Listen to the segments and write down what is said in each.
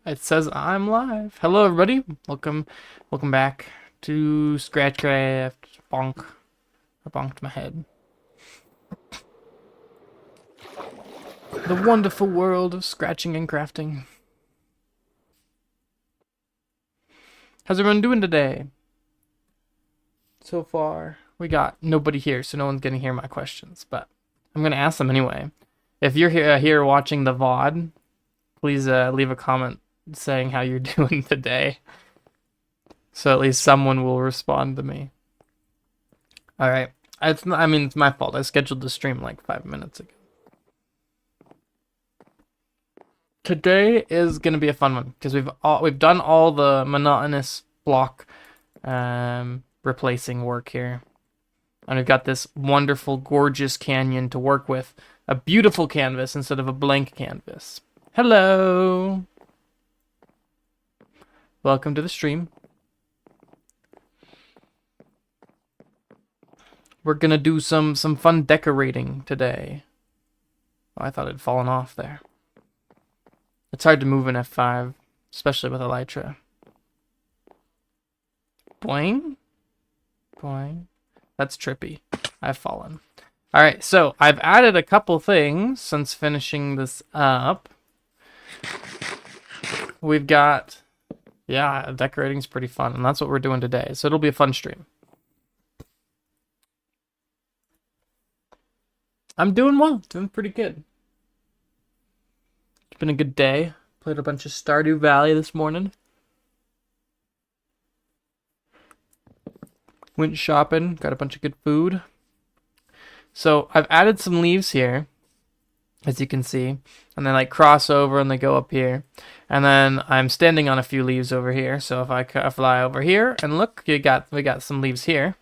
It says I'm live. Hello, everybody. Welcome back to ScratchCraft. Bonk. I bonked my head. The wonderful world of scratching and crafting. How's everyone doing today? So far, we got nobody here, so no one's gonna hear my questions, but I'm gonna ask them anyway. If you're here watching the VOD, please leave a comment saying how you're doing today. So at least someone will respond to me. All right. It's my fault. I scheduled the stream like 5 minutes ago. Today is gonna be a fun one because we've done all the monotonous block replacing work here, and we've got this wonderful, gorgeous canyon to work with. A beautiful canvas instead of a blank canvas. Hello. Welcome to the stream. We're gonna do some fun decorating today. Oh, I thought it'd fallen off there. It's hard to move in F5, especially with Elytra. Boing. Boing. That's trippy. I've fallen. Alright, so I've added a couple things since finishing this up. We've got... Yeah, decorating's pretty fun, and that's what we're doing today. So it'll be a fun stream. I'm doing well. Doing pretty good. It's been a good day. Played a bunch of Stardew Valley this morning. Went shopping. Got a bunch of good food. So I've added some leaves here, as you can see. And they like cross over and they go up here. And then I'm standing on a few leaves over here. So if I fly over here and look, we got some leaves here.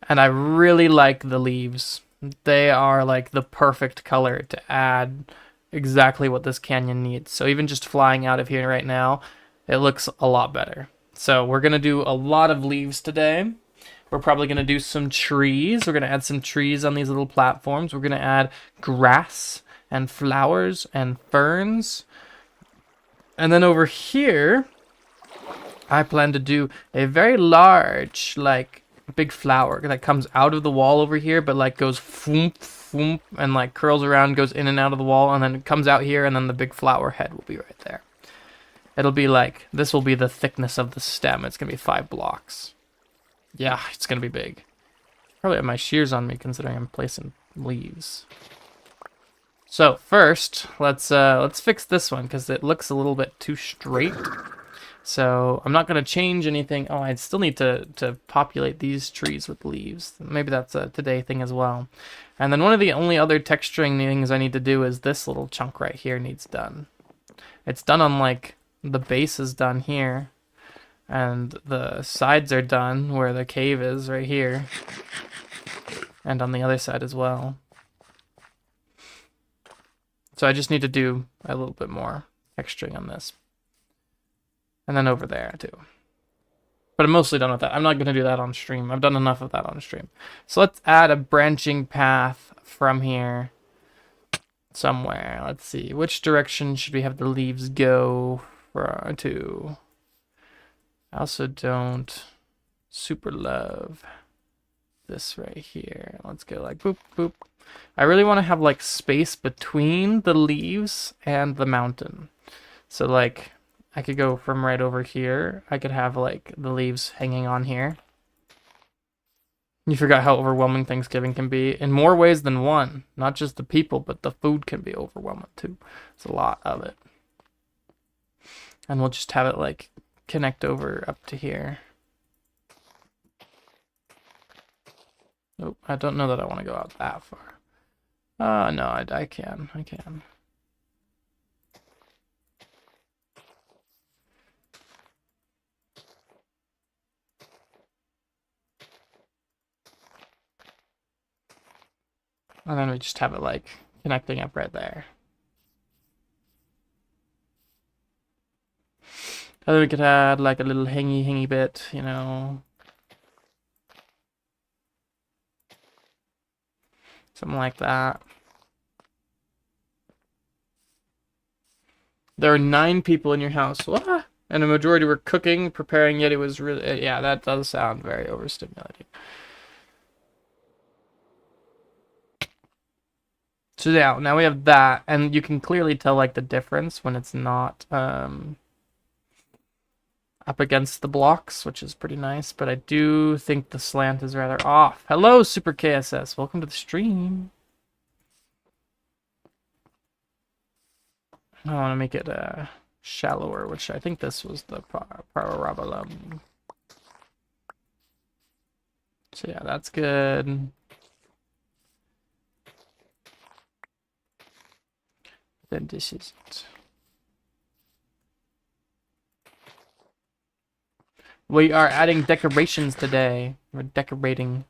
And I really like the leaves. They are like the perfect color to add exactly what this canyon needs. So even just flying out of here right now, it looks a lot better. So we're going to do a lot of leaves today. We're probably going to do some trees. We're going to add some trees on these little platforms. We're going to add grass and flowers and ferns. And then over here, I plan to do a very large, like, big flower that comes out of the wall over here, but like goes foomp, foomp, and like curls around, goes in and out of the wall, and then it comes out here, and then the big flower head will be right there. It'll be like, this will be the thickness of the stem. It's gonna be 5 blocks. Yeah, it's gonna be big. Probably have my shears on me considering I'm placing leaves. So first, let's fix this one because it looks a little bit too straight. So I'm not going to change anything. Oh, I still need to populate these trees with leaves. Maybe that's a today thing as well. And then one of the only other texturing things I need to do is this little chunk right here needs done. It's done on like, the base is done here. And the sides are done where the cave is right here. And on the other side as well. So I just need to do a little bit more texturing on this. And then over there, too. But I'm mostly done with that. I'm not going to do that on stream. I've done enough of that on stream. So let's add a branching path from here somewhere. Let's see. Which direction should we have the leaves go to? I also don't super love this right here. Let's go like boop, boop. I really want to have like space between the leaves and the mountain. So like... I could go from right over here. I could have, like, the leaves hanging on here. You forgot how overwhelming Thanksgiving can be. In more ways than one. Not just the people, but the food can be overwhelming, too. It's a lot of it. And we'll just have it, like, connect over up to here. Oh, I don't know that I want to go out that far. No, I can. And then we just have it like connecting up right there. And then we could add like a little hangy bit, you know. Something like that. There are 9 people in your house. What? And a majority were cooking, preparing, yet it was really... Yeah, that does sound very overstimulating. So yeah, now we have that, and you can clearly tell like the difference when it's not up against the blocks, which is pretty nice, but I do think the slant is rather off. Hello, Super KSS. Welcome to the stream. I want to make it shallower, which I think this was the parabolum. So yeah, that's good. Then this is it. We are adding decorations today. We're decorating.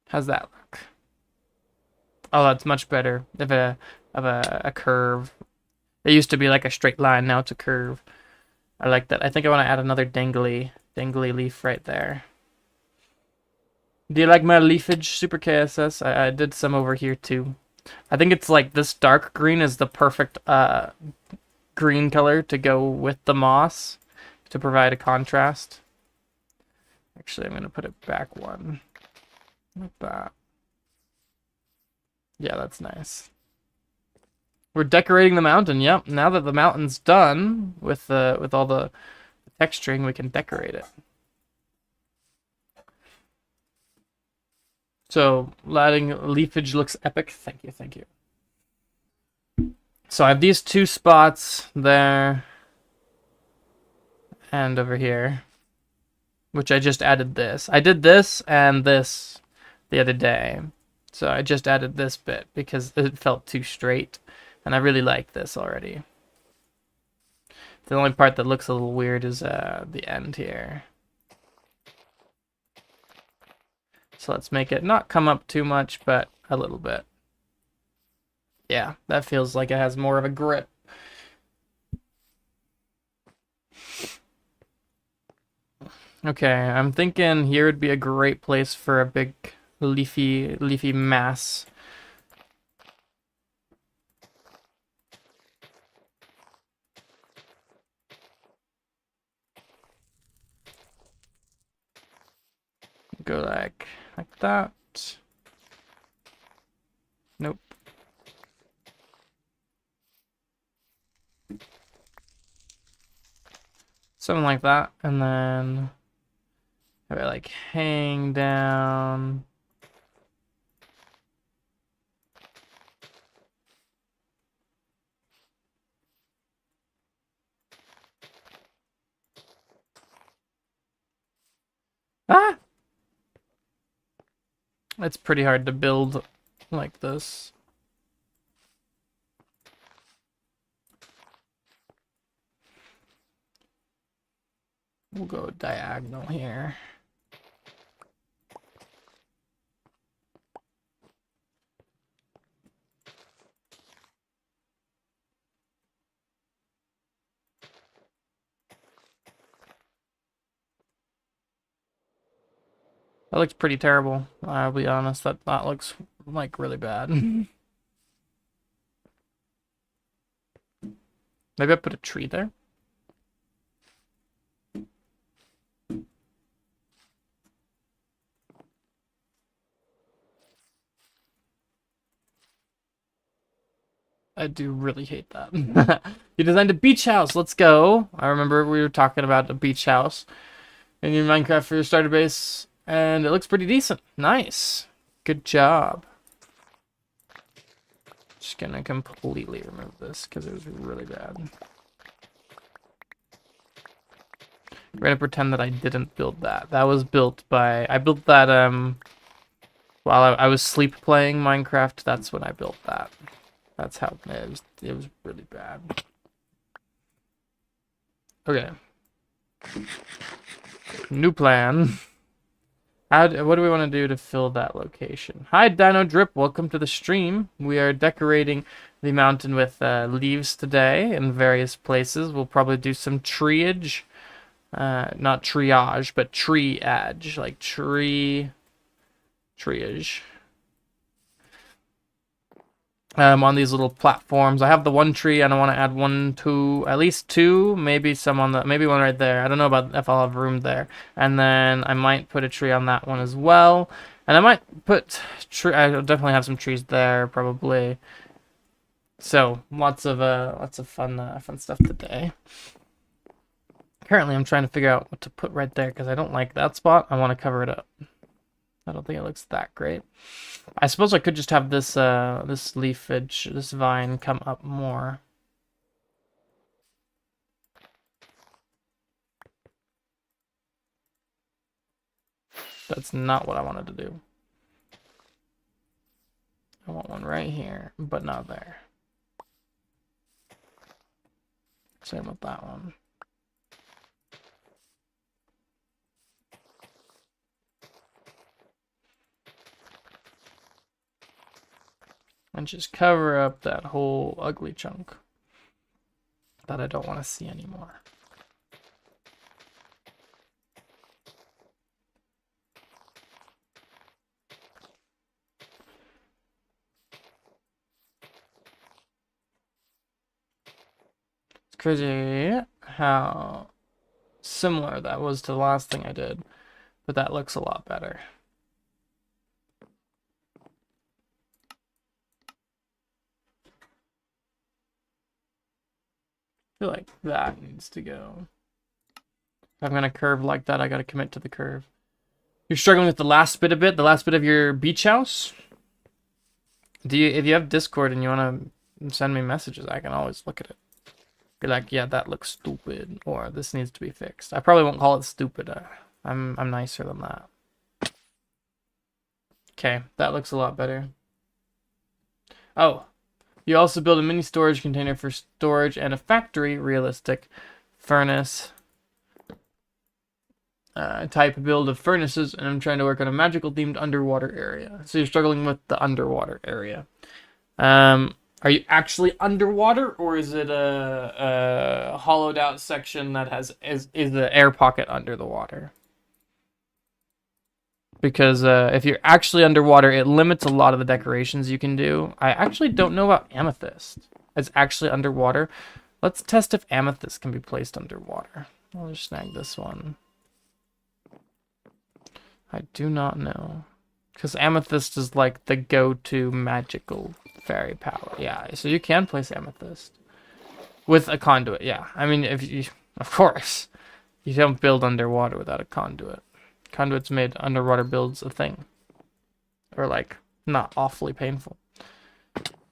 How's that look? Oh, that's much better. Of a curve. It used to be like a straight line, now it's a curve. I like that. I think I want to add another dangly leaf right there. Do you like my leafage, Super KSS? I did some over here too. I think it's like this dark green is the perfect green color to go with the moss to provide a contrast. Actually, I'm going to put it back one. Like that. Yeah, that's nice. We're decorating the mountain. Yep. Now that the mountain's done with all the texturing, we can decorate it. So, adding leafage looks epic. Thank you, thank you. So I have these 2 spots there and over here, which I just added this. I did this and this the other day. So I just added this bit because it felt too straight, and I really like this already. The only part that looks a little weird is the end here. So let's make it not come up too much, but a little bit. Yeah, that feels like it has more of a grip. Okay, I'm thinking here would be a great place for a big leafy mass. Go like that. Nope. Something like that, and then have it like hang down. Ah! It's pretty hard to build like this. We'll go diagonal here. That looks pretty terrible. I'll be honest, that looks like really bad. Maybe I put a tree there. I do really hate that. You designed a beach house. Let's go. I remember we were talking about a beach house in your Minecraft for your starter base, and it looks pretty decent. Nice. Good job. Just gonna completely remove this because it was really bad. We're gonna pretend that I didn't build that. That was built by... I built that while I was sleep playing Minecraft. That's when I built that. That's how it was really bad. Okay. New plan. What do we want to do to fill that location? Hi, Dino Drip. Welcome to the stream. We are decorating the mountain with leaves today in various places. We'll probably do some treeage. Not triage, but tree-age. Like treeage. on these little platforms. I have the one tree, and I want to add one, two, at least two, maybe some on the, maybe one right there. I don't know about if I'll have room there. And then I might put a tree on that one as well. And I might put I'll definitely have some trees there, probably. So lots of fun stuff today. Currently, I'm trying to figure out what to put right there because I don't like that spot. I want to cover it up. I don't think it looks that great. I suppose I could just have this this leafage, this vine come up more. That's not what I wanted to do. I want one right here, but not there. Same with that one. And just cover up that whole ugly chunk that I don't want to see anymore. It's crazy how similar that was to the last thing I did, but that looks a lot better. I feel like that needs to go. If I'm gonna curve like that, I gotta commit to the curve. You're struggling with the last bit of your beach house? If you have Discord and you wanna send me messages, I can always look at it. Be like, yeah, that looks stupid, or this needs to be fixed. I probably won't call it stupid. I'm nicer than that. Okay, that looks a lot better. Oh, you also build a mini storage container for storage and a factory realistic furnace type build of furnaces, and I'm trying to work on a magical themed underwater area. So you're struggling with the underwater area. Are you actually underwater, or is it a hollowed out section that is the air pocket under the water? Because if you're actually underwater, it limits a lot of the decorations you can do. I actually don't know about amethyst. It's actually underwater. Let's test if amethyst can be placed underwater. I'll just snag this one. I do not know. Because amethyst is like the go-to magical fairy power. Yeah, so you can place amethyst. With a conduit, yeah. I mean, if you, of course, you don't build underwater without a conduit. Conduits made underwater builds a thing. Or like, not awfully painful.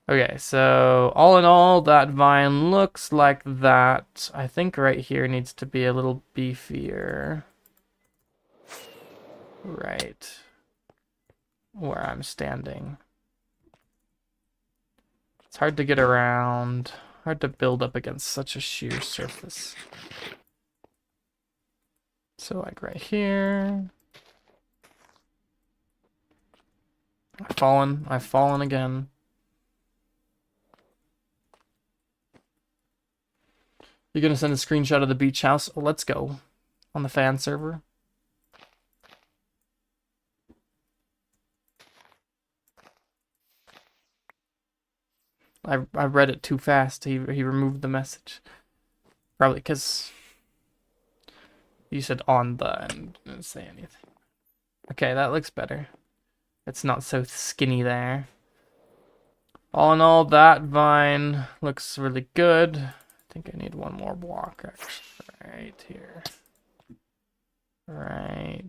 Okay, so all in all, that vine looks like that. I think right here needs to be a little beefier. Right where I'm standing. It's hard to get around. Hard to build up against such a sheer surface. So like right here. I've fallen again. You're gonna send a screenshot of the beach house? Oh, let's go. On the fan server. I read it too fast. He removed the message. Probably because you said on the and didn't say anything. Okay, that looks better. It's not so skinny there. All in all, that vine looks really good. I think I need one more block actually, right here. Right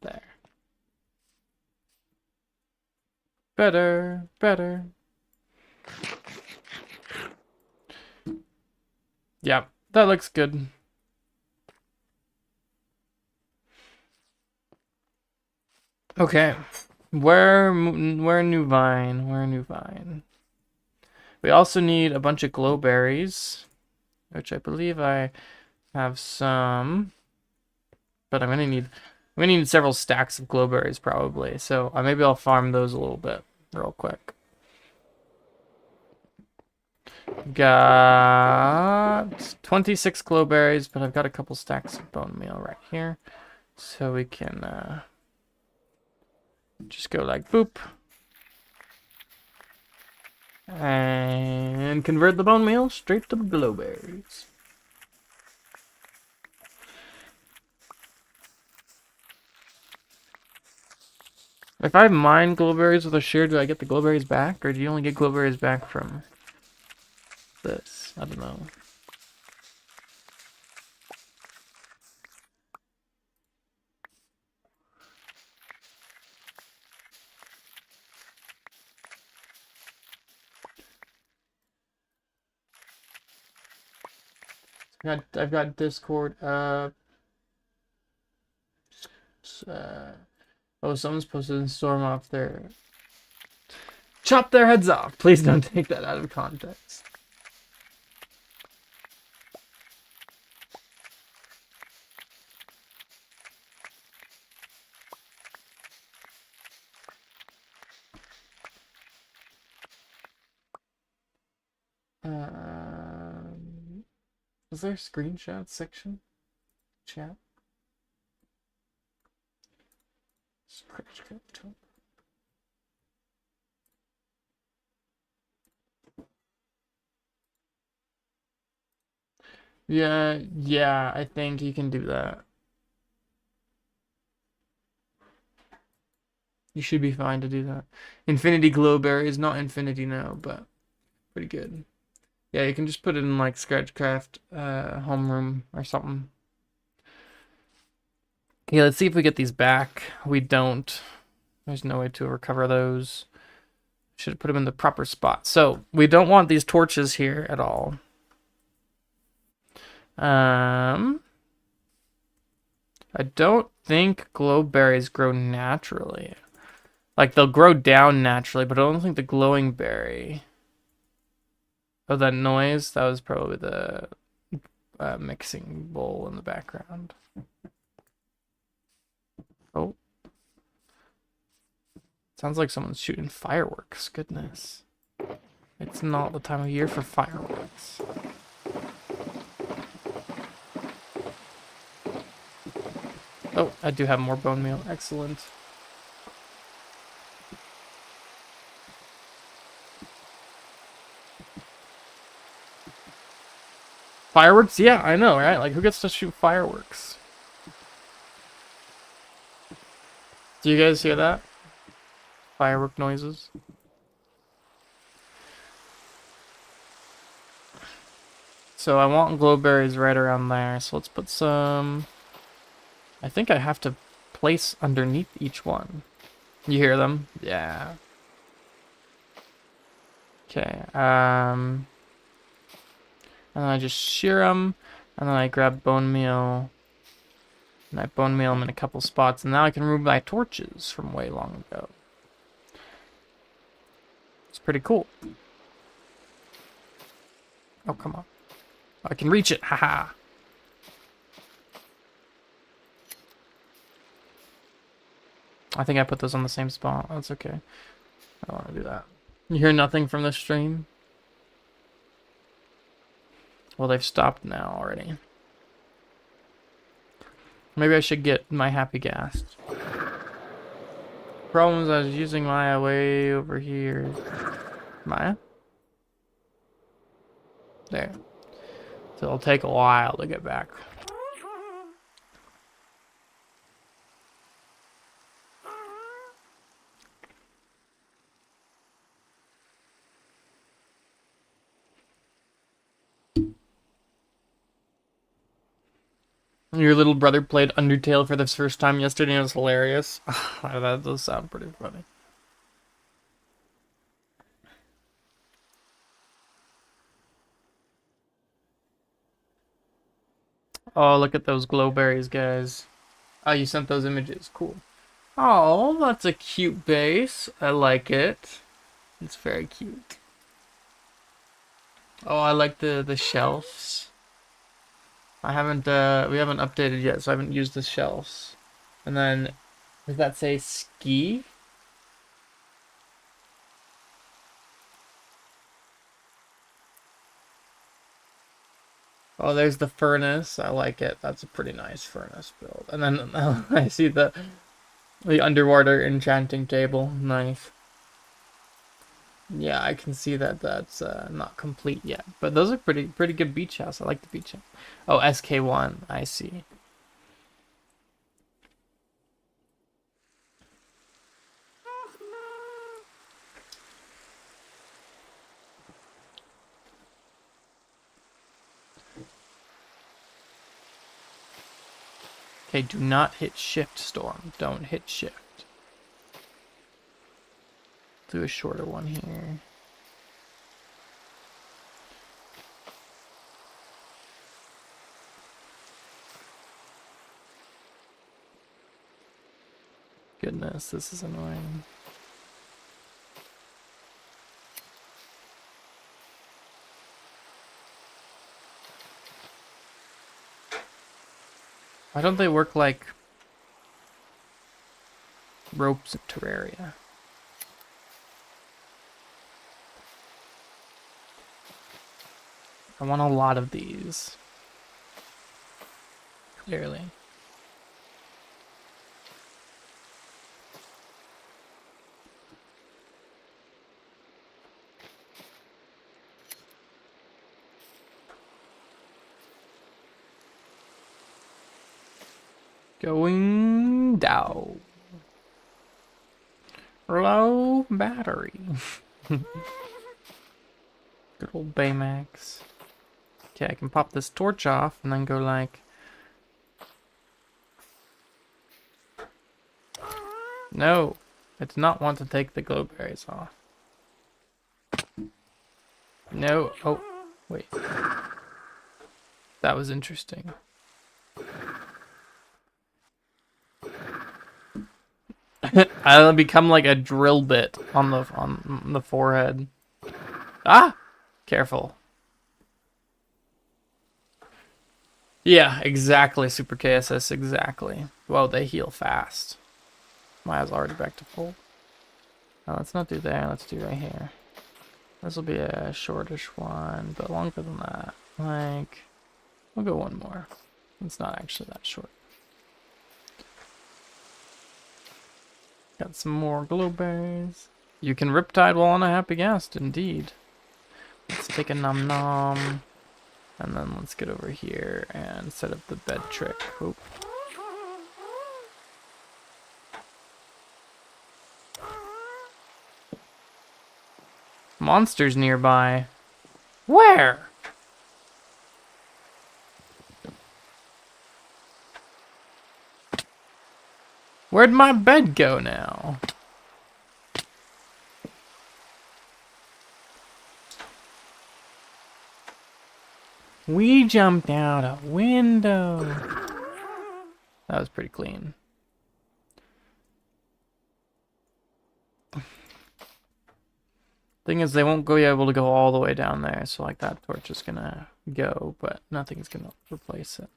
there. Better. Yeah, that looks good. Okay. Where new vine? We also need a bunch of glowberries, which I believe I have some. But I'm gonna need several stacks of glowberries probably. So maybe I'll farm those a little bit real quick. Got 26 glowberries, but I've got a couple stacks of bone meal right here. So we can just go like boop. And convert the bone meal straight to glowberries. If I mine glowberries with a shear, do I get the glowberries back? Or do you only get glowberries back from this? I don't know. I've got Discord up. Oh, someone's posted in Storm off there. Chop their heads off. Please don't take that out of context. Is there a screenshot section? Chat? ScratchCraft. Yeah, I think you can do that. You should be fine to do that. Infinity Glowberry is not infinity now, but pretty good. Yeah, you can just put it in like ScratchCraft homeroom or something. Okay, let's see if we get these back. We don't. There's no way to recover those. Should have put them in the proper spot. So we don't want these torches here at all. I don't think glowberries grow naturally. Like, they'll grow down naturally, but I don't think the glowing berry... Oh, that noise? That was probably the mixing bowl in the background. Oh. Sounds like someone's shooting fireworks. Goodness. It's not the time of year for fireworks. Oh, I do have more bone meal. Excellent. Fireworks? Yeah, I know, right? Like, who gets to shoot fireworks? Do you guys hear that? Firework noises? So I want glowberries right around there. So let's put some... I think I have to place underneath each one. You hear them? Yeah. Okay, and then I just shear them, and then I grab bone meal, and I bone meal them in a couple spots, and now I can remove my torches from way long ago. It's pretty cool. Oh, come on. I can reach it, haha. I think I put those on the same spot. That's okay. I don't want to do that. You hear nothing from the stream? Well, they've stopped now already. Maybe I should get my happy gas. Problems, I was using Maya way over here. Maya? There. So it'll take a while to get back. Your little brother played Undertale for the first time yesterday and it was hilarious. That does sound pretty funny. Oh, look at those glowberries, guys. Oh, you sent those images. Cool. Oh, that's a cute base. I like it. It's very cute. Oh, I like the shelves. We haven't updated yet, so I haven't used the shelves. And then, does that say ski? Oh, there's the furnace. I like it. That's a pretty nice furnace build. And then I see the underwater enchanting table. Nice. Yeah, I can see that that's not complete yet. But those are pretty good beach house. I like the beach house. Oh, SK1. I see. Okay, do not hit shift, Storm. Don't hit shift. Do a shorter one here. Goodness, this is annoying. Why don't they work like ropes in Terraria? I want a lot of these. Clearly. Going down. Low battery. Good old Baymax. Okay, I can pop this torch off and then go like... No, I did not want to take the glowberries off. No, oh, wait. That was interesting. I'll become like a drill bit on the forehead. Ah! Careful. Yeah, exactly, Super KSS, exactly. Whoa, they heal fast. My eyes already back to full. Now, let's not do there, let's do right here. This will be a shortish one, but longer than that. Like, we'll go one more. It's not actually that short. Got some more glowberries. You can riptide while on a happy guest, indeed. Let's take a nom nom. And then let's get over here and set up the bed trick. Oop. Monsters nearby. Where? Where'd my bed go now? We jumped out a window. That was pretty clean. Thing is, they won't be able to go all the way down there, so like that torch is gonna go, but nothing's gonna replace it.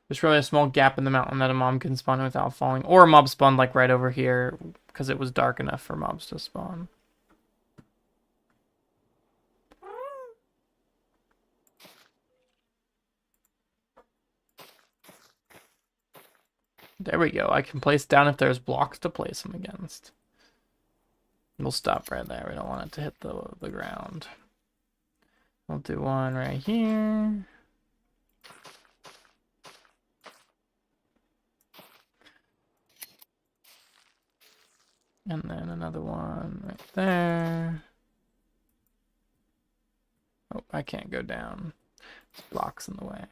There's probably a small gap in the mountain that a mob can spawn in without falling. Or a mob spawned like right over here because it was dark enough for mobs to spawn. There we go. I can place down if there's blocks to place them against. We'll stop right there. We don't want it to hit the ground. I'll do one right here. And then another one right there. Oh, I can't go down. There's blocks in the way.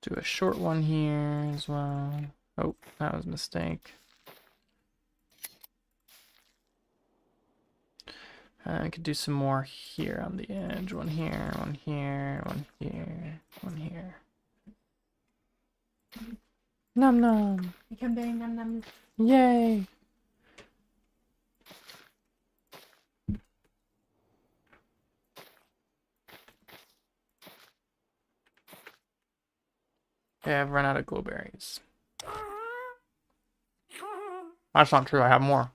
Do a short one here as well. Oh, that was a mistake. I could do some more here on the edge. One here, one here, one here, one here. Num num. Become very num num. Yay. Okay, I've run out of glowberries. That's not true. I have more.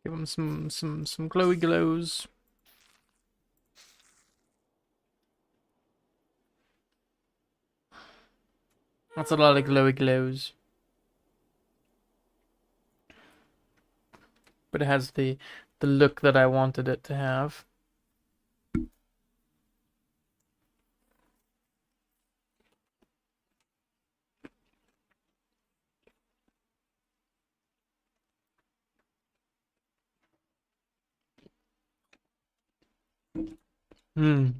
Give them some glowy glows. That's a lot of glowy glows. But it has the look that I wanted it to have. Mmm.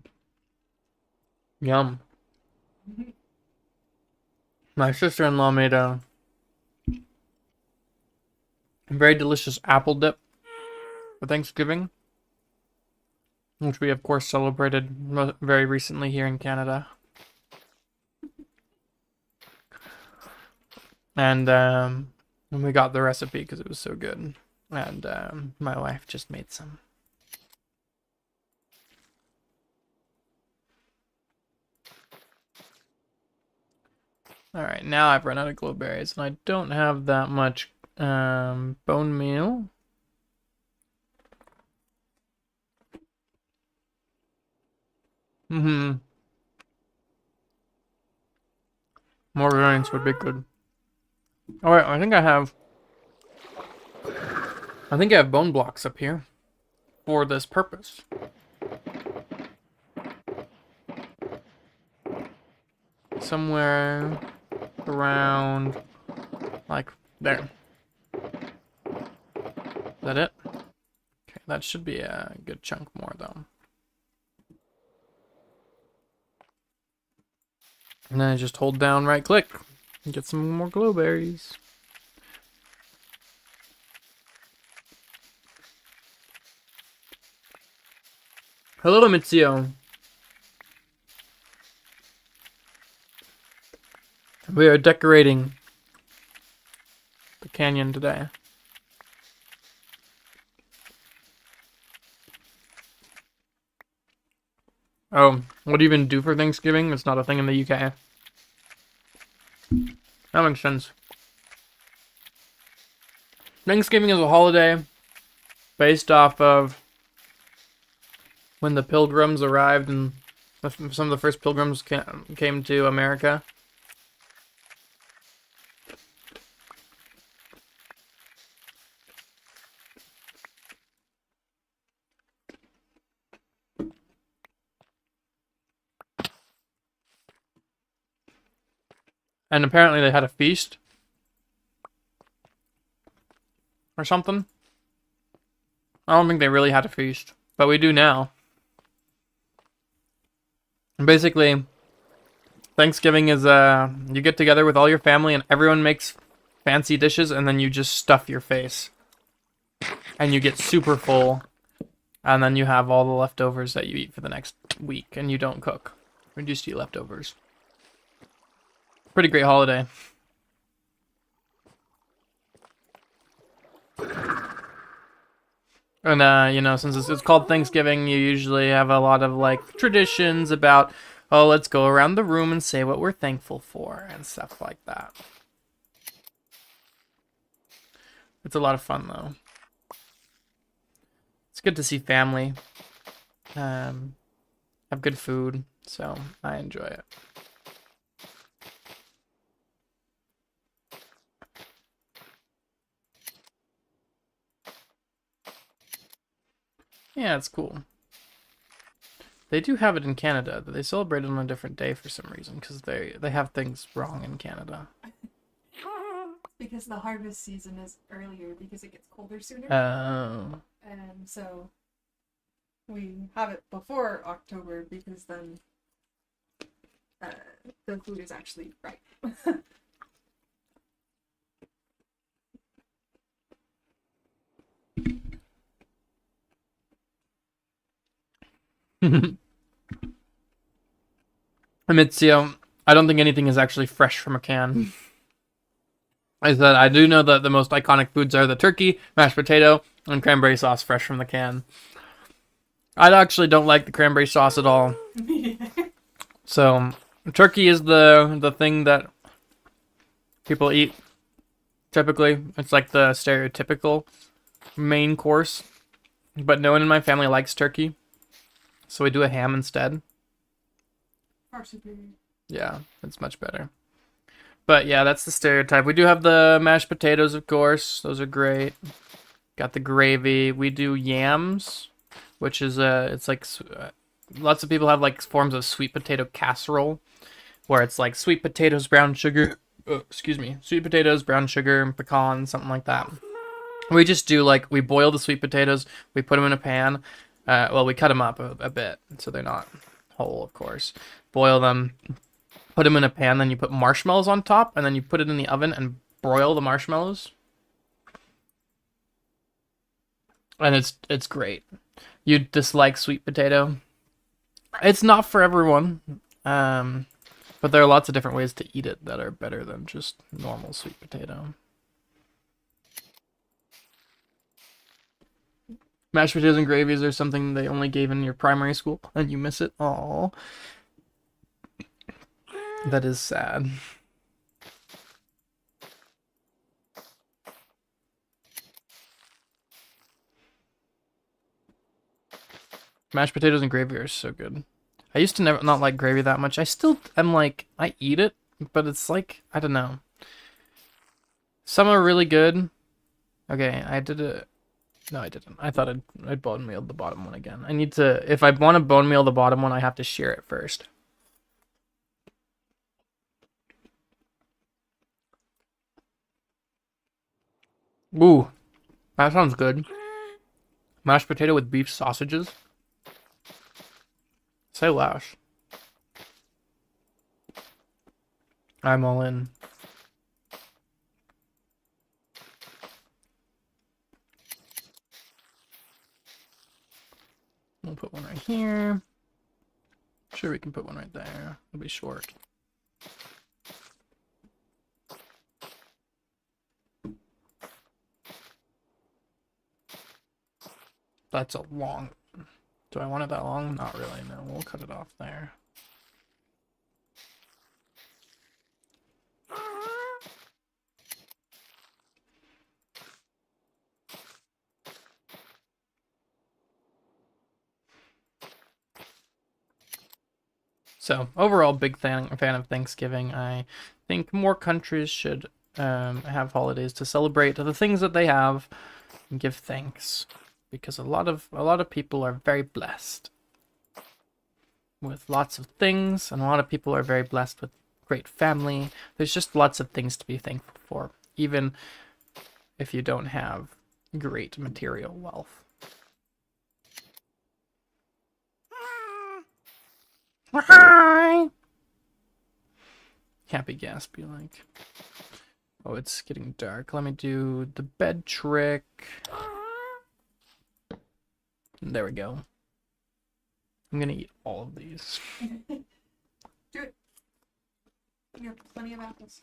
Yum. My sister-in-law made a very delicious apple dip for Thanksgiving, which we of course celebrated very recently here in Canada. And we got the recipe because it was so good. And my wife just made some. Alright, now I've run out of glowberries, and I don't have that much bone meal. More variants would be good. Alright, I think I have bone blocks up here for this purpose. Somewhere around like there. Is that it? Okay, that should be a good chunk more though. And then I just hold down right click and get some more glowberries. Hello, Mitsuo. We are decorating the canyon today. Oh, what do you even do for Thanksgiving? It's not a thing in the UK. That makes sense. Thanksgiving is a holiday based off of when the pilgrims arrived and some of the first pilgrims came to America. And apparently they had a feast or something. I don't think they really had a feast, but we do now. And basically, Thanksgiving is you get together with all your family and everyone makes fancy dishes and then you just stuff your face. And you get super full. And then you have all the leftovers that you eat for the next week and you don't cook. You just eat leftovers. Pretty great holiday. And, you know, since it's called Thanksgiving, you usually have a lot of, like, traditions about, oh, let's go around the room and say what we're thankful for and stuff like that. It's a lot of fun, though. It's good to see family. Have good food, so I enjoy it. Yeah, it's cool. They do have it in Canada, but they celebrate it on a different day for some reason, because they have things wrong in Canada. Because the harvest season is earlier, because it gets colder sooner. Oh. And so we have it before October, because then the food is actually ripe. Amitsio, I don't think anything is actually fresh from a can. I said I do know that the most iconic foods are the turkey, mashed potato, and cranberry sauce fresh from the can. I actually don't like the cranberry sauce at all. So turkey is the thing that people eat typically. It's like the stereotypical main course. But no one in my family likes turkey. So we do a ham instead. Yeah, it's much better. But yeah, that's the stereotype. We do have the mashed potatoes, of course. Those are great. Got the gravy. We do yams, which is it's like lots of people have like forms of sweet potato casserole, where it's like sweet potatoes, brown sugar. Excuse me, sweet potatoes, brown sugar, pecan, something like that. We just do like we boil the sweet potatoes. We put them in a pan. Well, we cut them up a bit so they're not whole, of course. Boil them. Put them in a pan, then you put marshmallows on top, and then you put it in the oven and broil the marshmallows. And it's great. You dislike sweet potato? It's not for everyone, but there are lots of different ways to eat it that are better than just normal sweet potato. Mashed potatoes and gravies are something they only gave in your primary school, and you miss it. Aww. That is sad. Mashed potatoes and gravy are so good. I used to not like gravy that much. I still am like, I eat it, but it's like, I don't know. Some are really good. Okay, I did it. No, I didn't. I thought I'd bone meal the bottom one again. I need to, if I want to bone meal the bottom one, I have to shear it first. Ooh, that sounds good. Mashed potato with beef sausages. Say less. I'm all in. We'll put one right here. Sure, we can put one right there. It'll be short. That's a long. Do I want it that long? Not really, no. We'll cut it off there. So, overall, big fan of Thanksgiving. I think more countries should have holidays to celebrate the things that they have and give thanks. Because a lot of people are very blessed with lots of things, and a lot of people are very blessed with great family. There's just lots of things to be thankful for, even if you don't have great material wealth. Hi. Can't be gaspy like. Oh, it's getting dark. Let me do the bed trick. There we go. I'm gonna eat all of these. Do it. You have plenty of apples.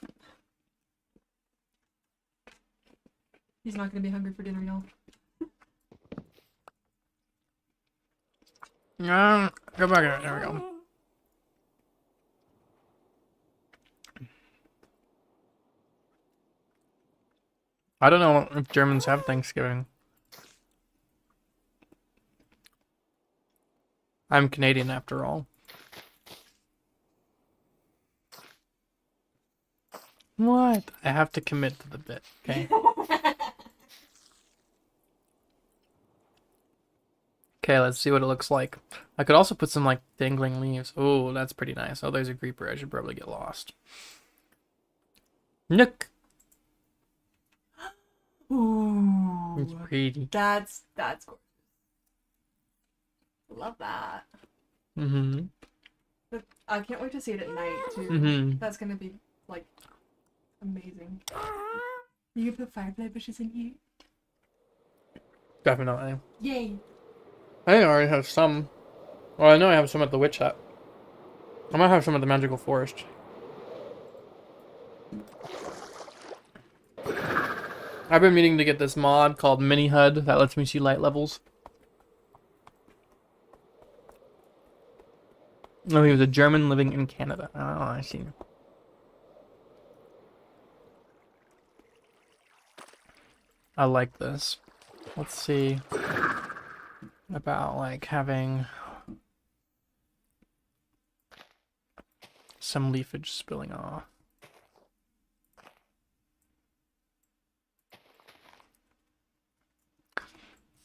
He's not gonna be hungry for dinner, y'all. Go back here. There we go. I don't know if Germans have Thanksgiving. I'm Canadian after all. What? I have to commit to the bit, okay? Okay, let's see what it looks like. I could also put some, like, dangling leaves. Oh, that's pretty nice. Oh, there's a creeper. I should probably get lost. Nook! Ooh. It's pretty. That's gorgeous. Love that. Mm-hmm. But I can't wait to see it at night too. Mm-hmm. That's gonna be like amazing. You can put firefly bushes in here. Definitely. Yay! I think I already have some. Well, I know I have some at the witch hut. I might have some at the magical forest. I've been meaning to get this mod called Mini HUD that lets me see light levels. Oh, he was a German living in Canada. Oh, I see. I like this. Let's see about like having some leafage spilling off.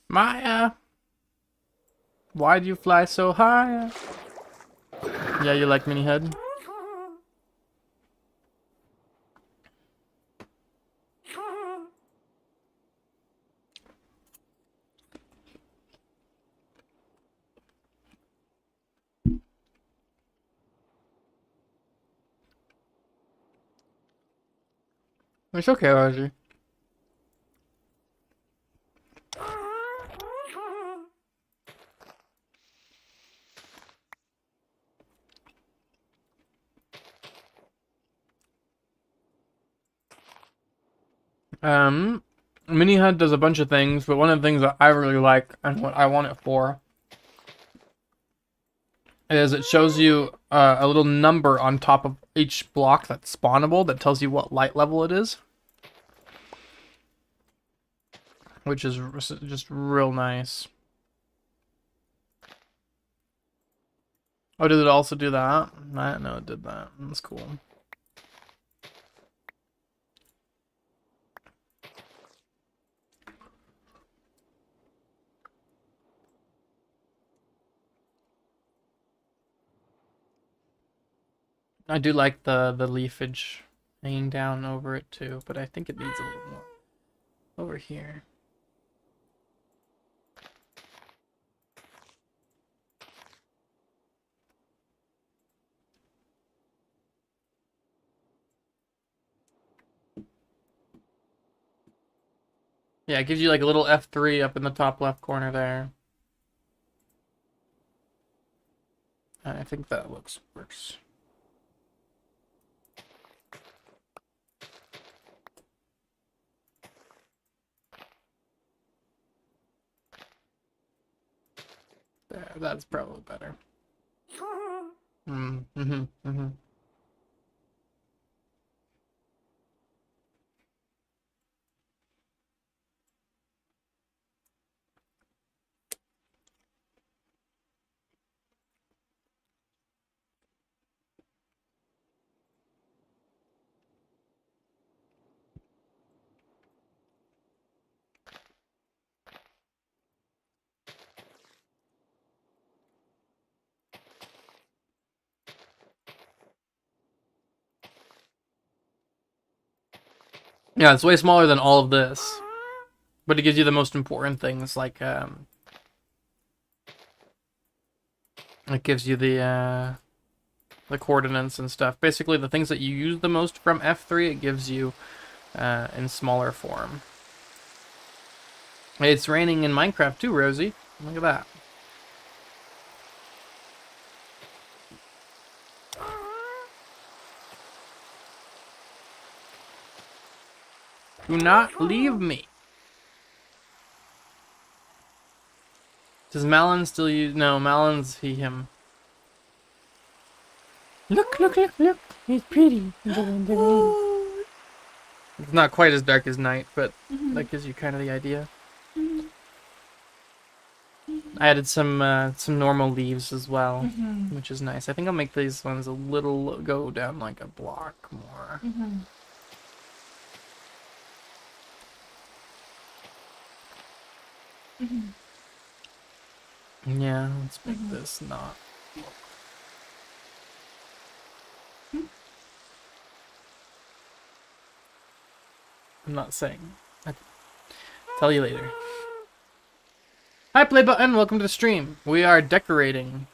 Maya, why do you fly so high? Yeah, you like Mini HUD? It's okay, Rosie. Mini HUD does a bunch of things, but one of the things that I really like and what I want it for is it shows you a little number on top of each block that's spawnable that tells you what light level it is. Which is just real nice. Oh, did it also do that? I didn't know it did that. That's cool. I do like the leafage hanging down over it too, but I think it needs a little more over here. Yeah, it gives you like a little F3 up in the top left corner there. I think that works. There, that's probably better. Mm-hmm. Yeah, it's way smaller than all of this, but it gives you the most important things, like it gives you the coordinates and stuff. Basically, the things that you use the most from F3, it gives you in smaller form. It's raining in Minecraft too, Rosie. Look at that. Do not leave me. Does Malin still use... No, Malin's he, him. Look. He's pretty. It's not quite as dark as night, but that gives you kind of the idea. I added some normal leaves as well, which is nice. I think I'll make these ones a little... go down like a block more. Yeah, let's make this not... I'm not saying. I'll tell you later. Hi, Play Button. Welcome to the stream. We are decorating.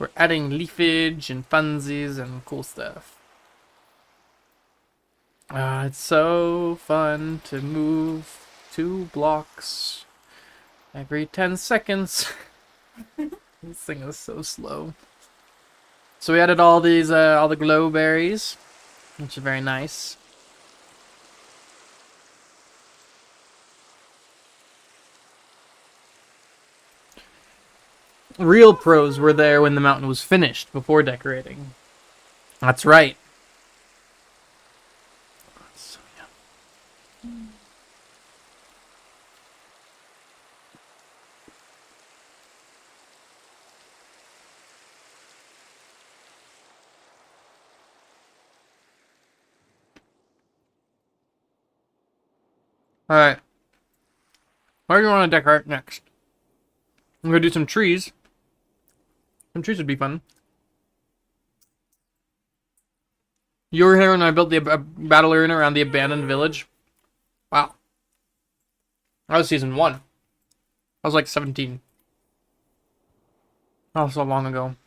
We're adding leafage and funsies and cool stuff. It's so fun to move 2 blocks every 10 seconds. This thing is so slow. So we added all these, all the glow berries, which is very nice. Real pros were there when the mountain was finished before decorating. That's right. So, yeah. Alright. What do you want to decorate next? I'm going to do some trees. Some trees would be fun. You were here when I built the battle arena around the abandoned village. Wow. That was season 1. I was like 17. Oh, so long ago.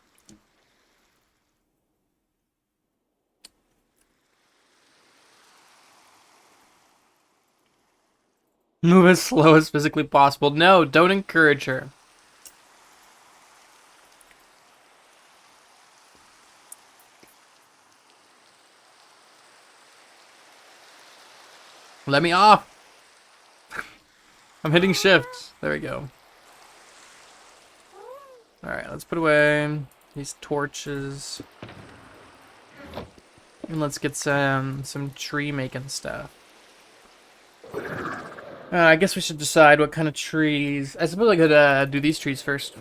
Move as slow as physically possible. No, don't encourage her. Let me off. I'm hitting shift. There we go. Alright, let's put away these torches. And let's get some tree making stuff. I guess we should decide what kind of trees. I suppose I could do these trees first.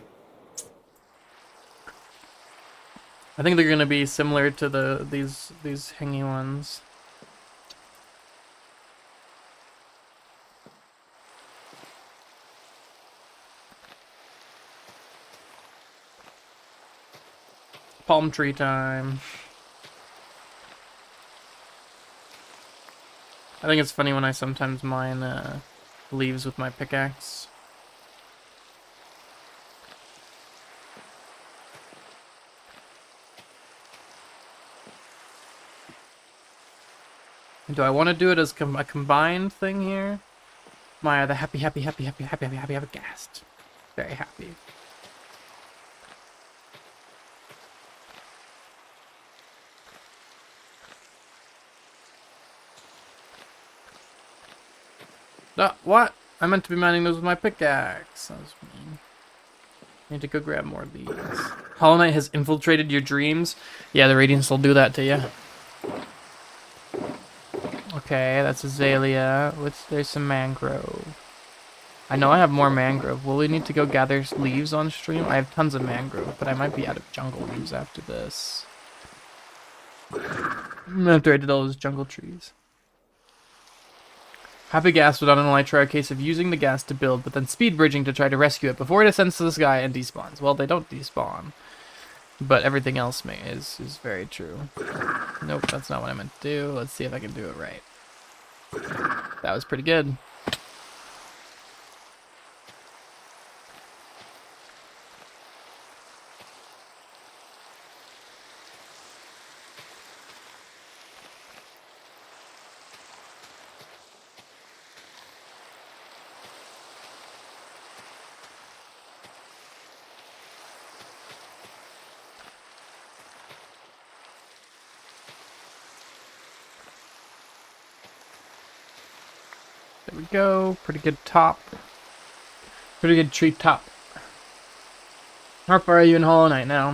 I think they're gonna be similar to these hanging ones. Palm tree time. I think it's funny when I sometimes mine leaves with my pickaxe. Do I want to do it as a combined thing here? Maya, the happy guest. Very happy. What? I meant to be mining those with my pickaxe. That was mean. I need to go grab more of these. Hollow Knight has infiltrated your dreams. Yeah, the Radiance will do that to you. Okay, that's azalea. There's some mangrove. I know I have more mangrove. Will we need to go gather leaves on stream? I have tons of mangrove, but I might be out of jungle leaves after this. After I did all those jungle trees. Happy gas would only try a case of using the gas to build, but then speed bridging to try to rescue it before it ascends to the sky and despawns. Well, they don't despawn. But everything else is very true. Nope, that's not what I meant to do. Let's see if I can do it right. That was pretty good. There we go. Pretty good top. Pretty good tree top. How far are you in Hollow Knight now?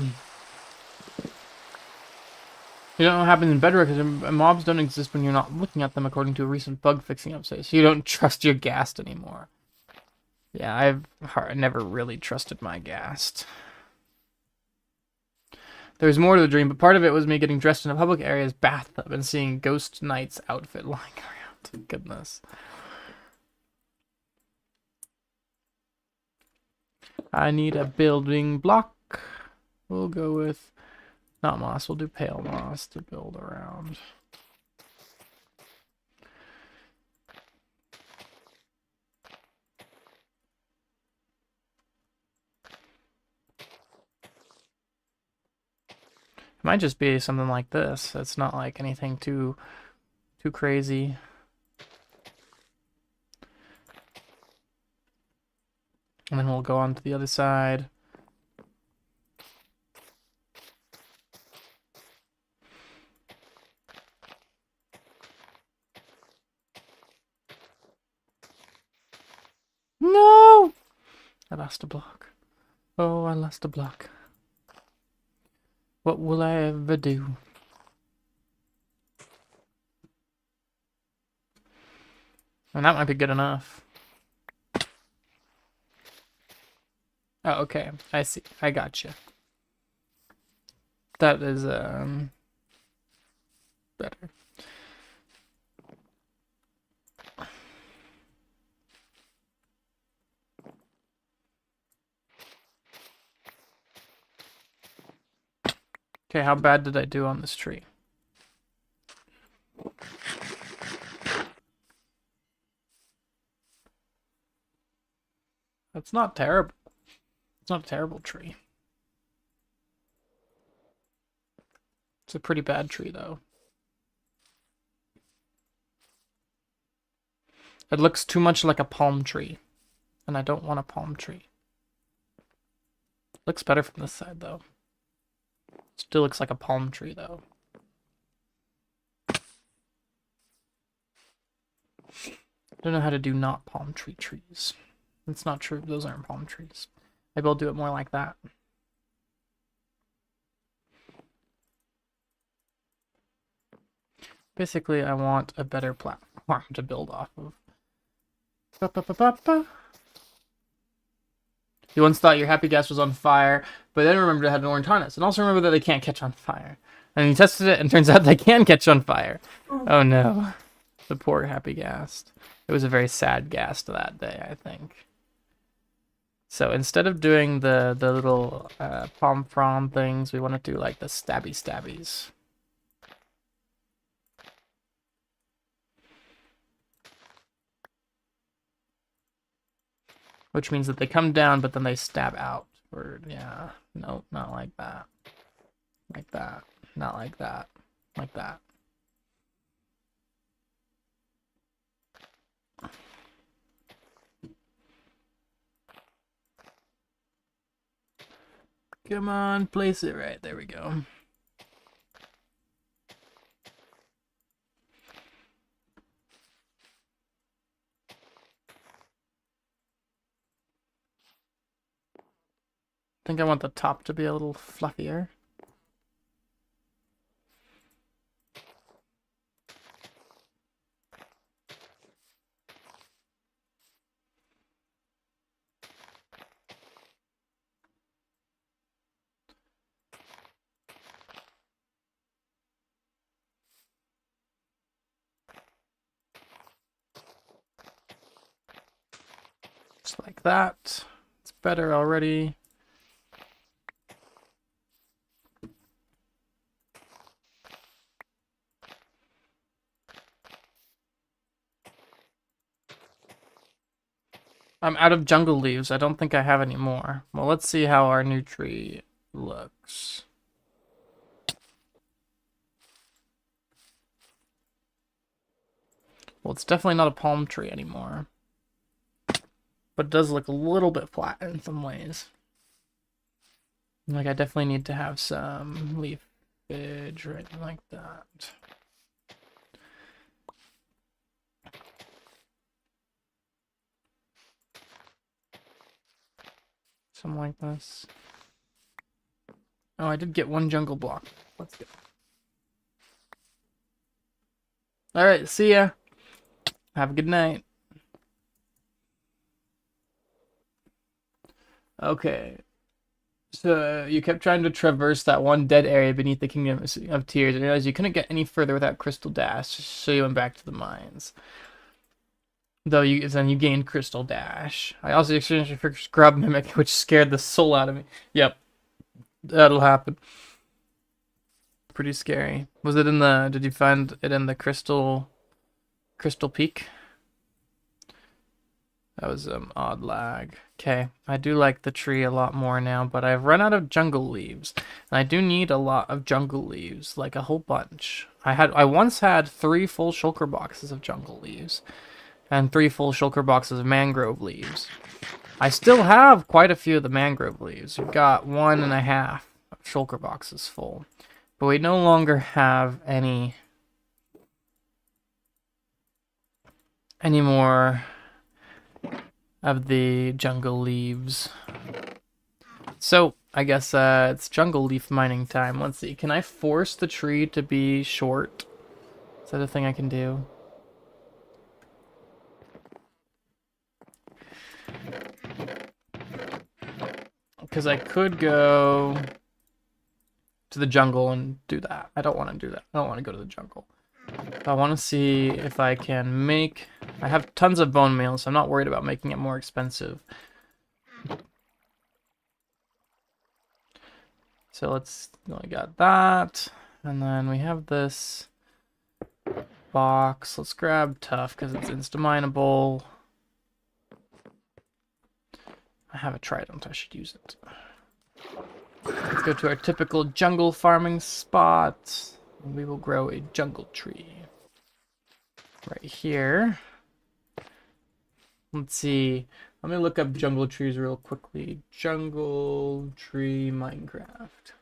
You don't know what happens in Bedrock because mobs don't exist when you're not looking at them, according to a recent bug fixing update. So you don't trust your ghast anymore. Yeah, I've never really trusted my ghast. There's more to the dream, but part of it was me getting dressed in a public area's bathtub and seeing Ghost Knight's outfit lying around. Goodness. I need a building block. We'll go with not moss. We'll do pale moss to build around. Might just be something like this. It's not like anything too crazy. And then we'll go on to the other side. No! I lost a block. Oh, I lost a block. What will I ever do? And that might be good enough. Oh, okay. I see. I gotcha. That is, better. Okay, how bad did I do on this tree? That's not terrible. It's not a terrible tree. It's a pretty bad tree, though. It looks too much like a palm tree, and I don't want a palm tree. Looks better from this side, though. Still looks like a palm tree, though. I don't know how to do not palm tree trees. It's not true. Those aren't palm trees. Maybe I'll do it more like that. Basically, I want a better platform to build off of. You once thought your happy gas was on fire, but then remembered it had an orange harness. And also remember that they can't catch on fire. And you tested it, and turns out they can catch on fire. Oh no. The poor happy ghast. It was a very sad ghast that day, I think. So instead of doing the little palm frond things, we want to do like the stabby stabbies. Which means that they come down, but then they stab out. Or, yeah, no, not like that. Like that. Not like that. Like that. Come on, place it right. There we go. I think I want the top to be a little fluffier. Just like that. It's better already. I'm out of jungle leaves. I don't think I have any more. Well, let's see how our new tree looks. Well, it's definitely not a palm tree anymore. But it does look a little bit flat in some ways. Like, I definitely need to have some leafage right like that. Something like this. Oh, I did get one jungle block. Let's go. Alright, see ya. Have a good night. Okay. So, you kept trying to traverse that one dead area beneath the Kingdom of Tears, and realized you couldn't get any further without Crystal Dash, so you went back to the mines. Then you gained Crystal Dash. I also exchanged for Scrub Mimic, which scared the soul out of me. Yep. That'll happen. Pretty scary. Was it in the... Did you find it in the Crystal Peak? That was odd lag. Okay, I do like the tree a lot more now, but I've run out of jungle leaves. And I do need a lot of jungle leaves, like a whole bunch. I once had 3 full shulker boxes of jungle leaves and 3 full shulker boxes of mangrove leaves. I still have quite a few of the mangrove leaves. We've got 1.5 shulker boxes full. But we no longer have any more of the jungle leaves. So, I guess it's jungle leaf mining time. Let's see. Can I force the tree to be short? Is that a thing I can do? Because I could go to the jungle and do that. I don't want to do that. I don't want to go to the jungle. I want to see if I can make... I have tons of bone meal, so I'm not worried about making it more expensive. So let's... I got that. And then we have this box. Let's grab tough because it's insta-mineable. I have a trident. I should use it. Let's go to our typical jungle farming spot. And we will grow a jungle tree. Right here. Let's see. Let me look up jungle trees real quickly. Jungle tree Minecraft.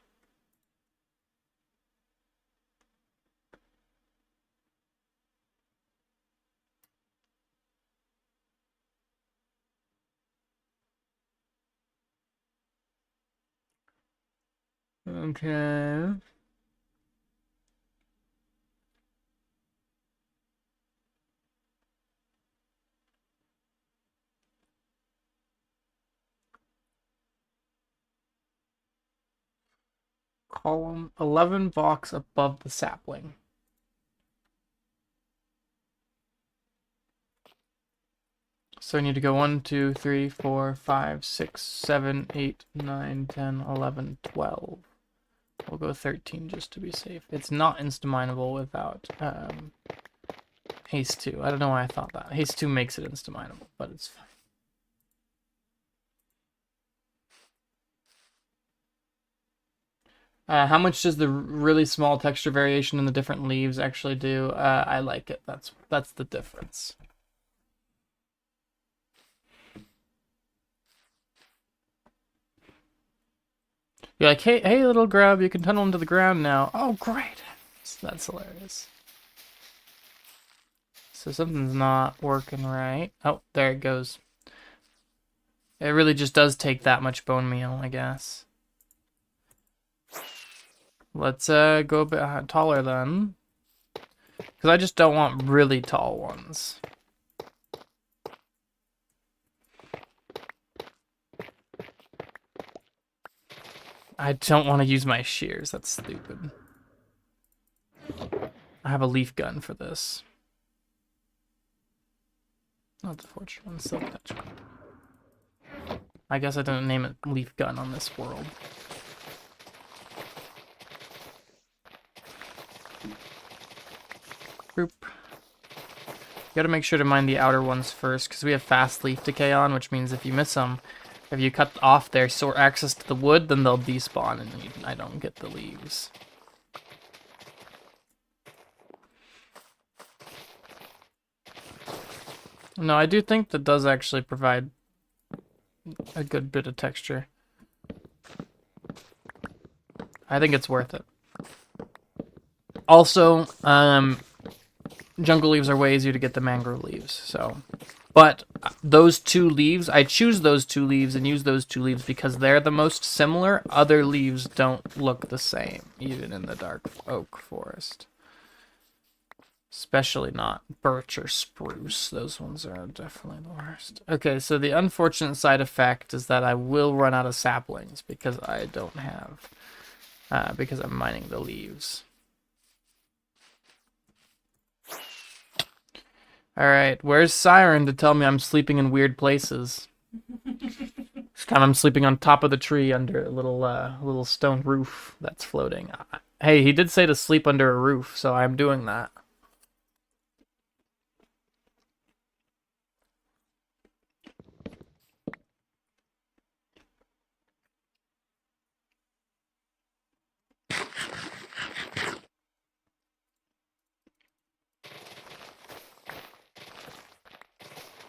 Okay. Column 11 blocks above the sapling. So I need to go 1, 2, 3, 4, 5, 6, 7, 8, 9, 10, 11, 12. We'll go 13 just to be safe. It's not insta-mineable without haste 2. I don't know why I thought that. Haste 2 makes it insta-mineable, but it's fine. How much does the really small texture variation in the different leaves actually do? I like it. That's the difference. You're like, hey, little grub, you can tunnel into the ground now. Oh, great. That's hilarious. So something's not working right. Oh, there it goes. It really just does take that much bone meal, I guess. Let's go a bit taller then. Because I just don't want really tall ones. I don't want to use my shears. That's stupid. I have a leaf gun for this. Not the fortune one, silk touch. I guess I didn't name it leaf gun on this world. Group. You gotta make sure to mine the outer ones first, because we have fast leaf decay on, which means if you miss them, if you cut off their access to the wood, then they'll despawn and I don't get the leaves. No, I do think that does actually provide a good bit of texture. I think it's worth it. Also, jungle leaves are way easier to get than mangrove leaves, so... But those 2 leaves, I choose those 2 leaves and use those 2 leaves because they're the most similar. Other leaves don't look the same, even in the dark oak forest. Especially not birch or spruce. Those ones are definitely the worst. Okay, so the unfortunate side effect is that I will run out of saplings because I don't have... because I'm mining the leaves. Alright, where's Siren to tell me I'm sleeping in weird places? This time I'm sleeping on top of the tree under a little stone roof that's floating. Hey, he did say to sleep under a roof, so I'm doing that.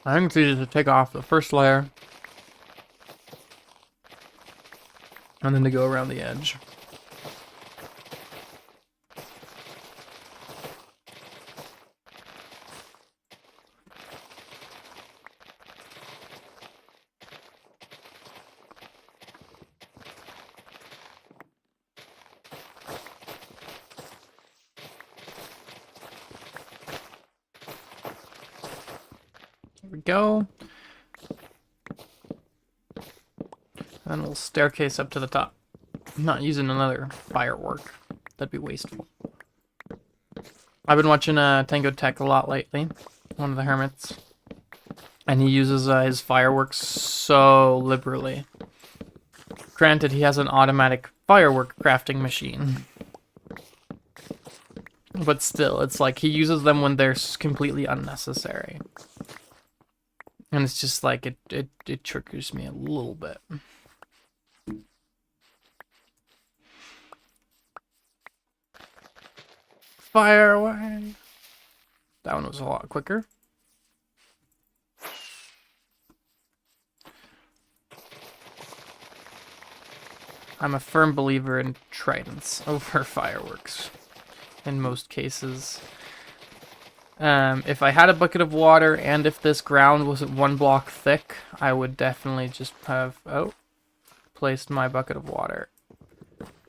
I think it's easy to take off the first layer and then to go around the edge. Here we go. And then we'll staircase up to the top. I'm not using another firework. That'd be wasteful. I've been watching Tango Tech a lot lately. One of the hermits. And he uses his fireworks so liberally. Granted, he has an automatic firework crafting machine. But still, it's like he uses them when they're completely unnecessary. And it's just like, it triggers me a little bit. Fire away! That one was a lot quicker. I'm a firm believer in tridents over fireworks. In most cases. If I had a bucket of water and if this ground wasn't 1 block thick, I would definitely just have, placed my bucket of water.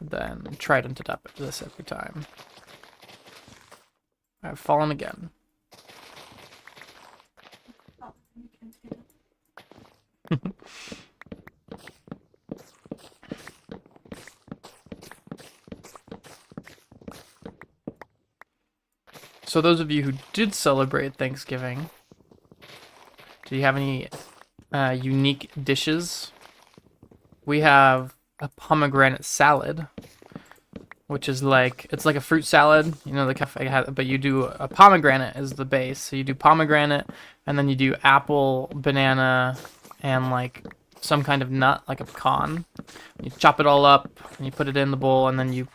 Then trident it up this every time. I've fallen again. So those of you who did celebrate Thanksgiving, do you have any unique dishes? We have a pomegranate salad, which is like, it's like a fruit salad, you know, the cafe had, but you do a pomegranate as the base. So you do pomegranate, and then you do apple, banana, and like some kind of nut, like a pecan. You chop it all up, and you put it in the bowl, and then you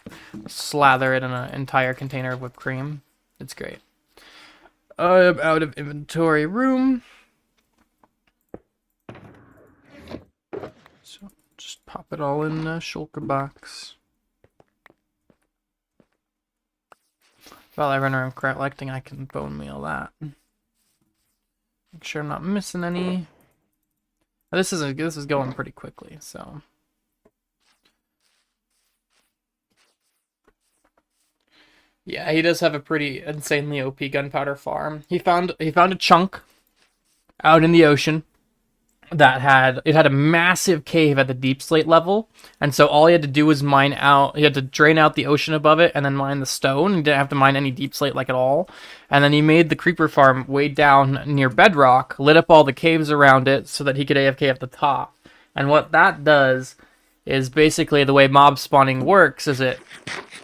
slather it in an entire container of whipped cream. It's great. I'm out of inventory room. So just pop it all in the shulker box. While I run around collecting, I can bone meal that. Make sure I'm not missing any. This is going pretty quickly, so. Yeah, he does have a pretty insanely OP gunpowder farm. He found a chunk out in the ocean that had a massive cave at the deep slate level, and so all he had to do was mine out. He had to drain out the ocean above it and then mine the stone. He didn't have to mine any deep slate like at all. And then he made the creeper farm way down near bedrock, lit up all the caves around it so that he could AFK at the top. And what that does is basically the way mob spawning works is it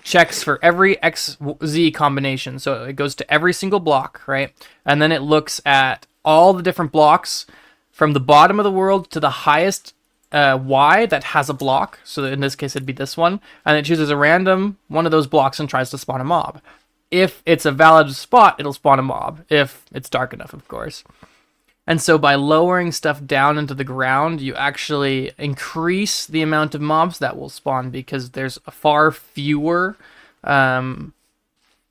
checks for every XZ combination. So it goes to every single block, right? And then it looks at all the different blocks from the bottom of the world to the highest Y that has a block. So in this case, it'd be this one. And it chooses a random one of those blocks and tries to spawn a mob. If it's a valid spot, it'll spawn a mob. If it's dark enough, of course. And so by lowering stuff down into the ground, you actually increase the amount of mobs that will spawn because there's far fewer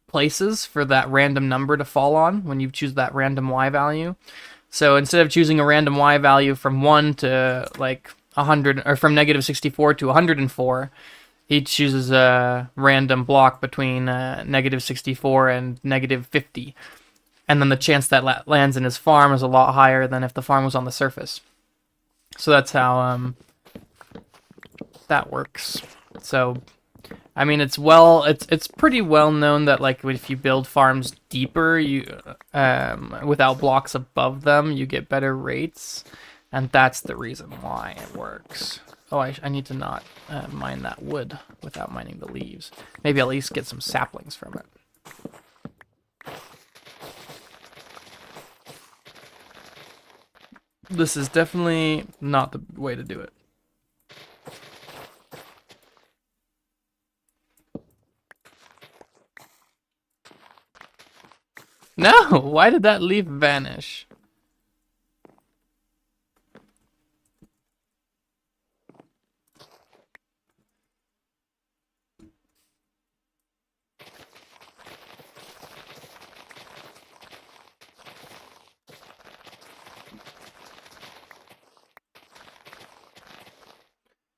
places for that random number to fall on when you choose that random Y value. So instead of choosing a random Y value from 1 to like 100, or from -64 to 104, he chooses a random block between -64 and -50. And then the chance that lands in his farm is a lot higher than if the farm was on the surface. So that's how that works. So, I mean, it's pretty well known that like if you build farms deeper, you without blocks above them, you get better rates, and that's the reason why it works. Oh, I need to not mine that wood without mining the leaves. Maybe at least get some saplings from it. This is definitely not the way to do it. No, why did that leaf vanish?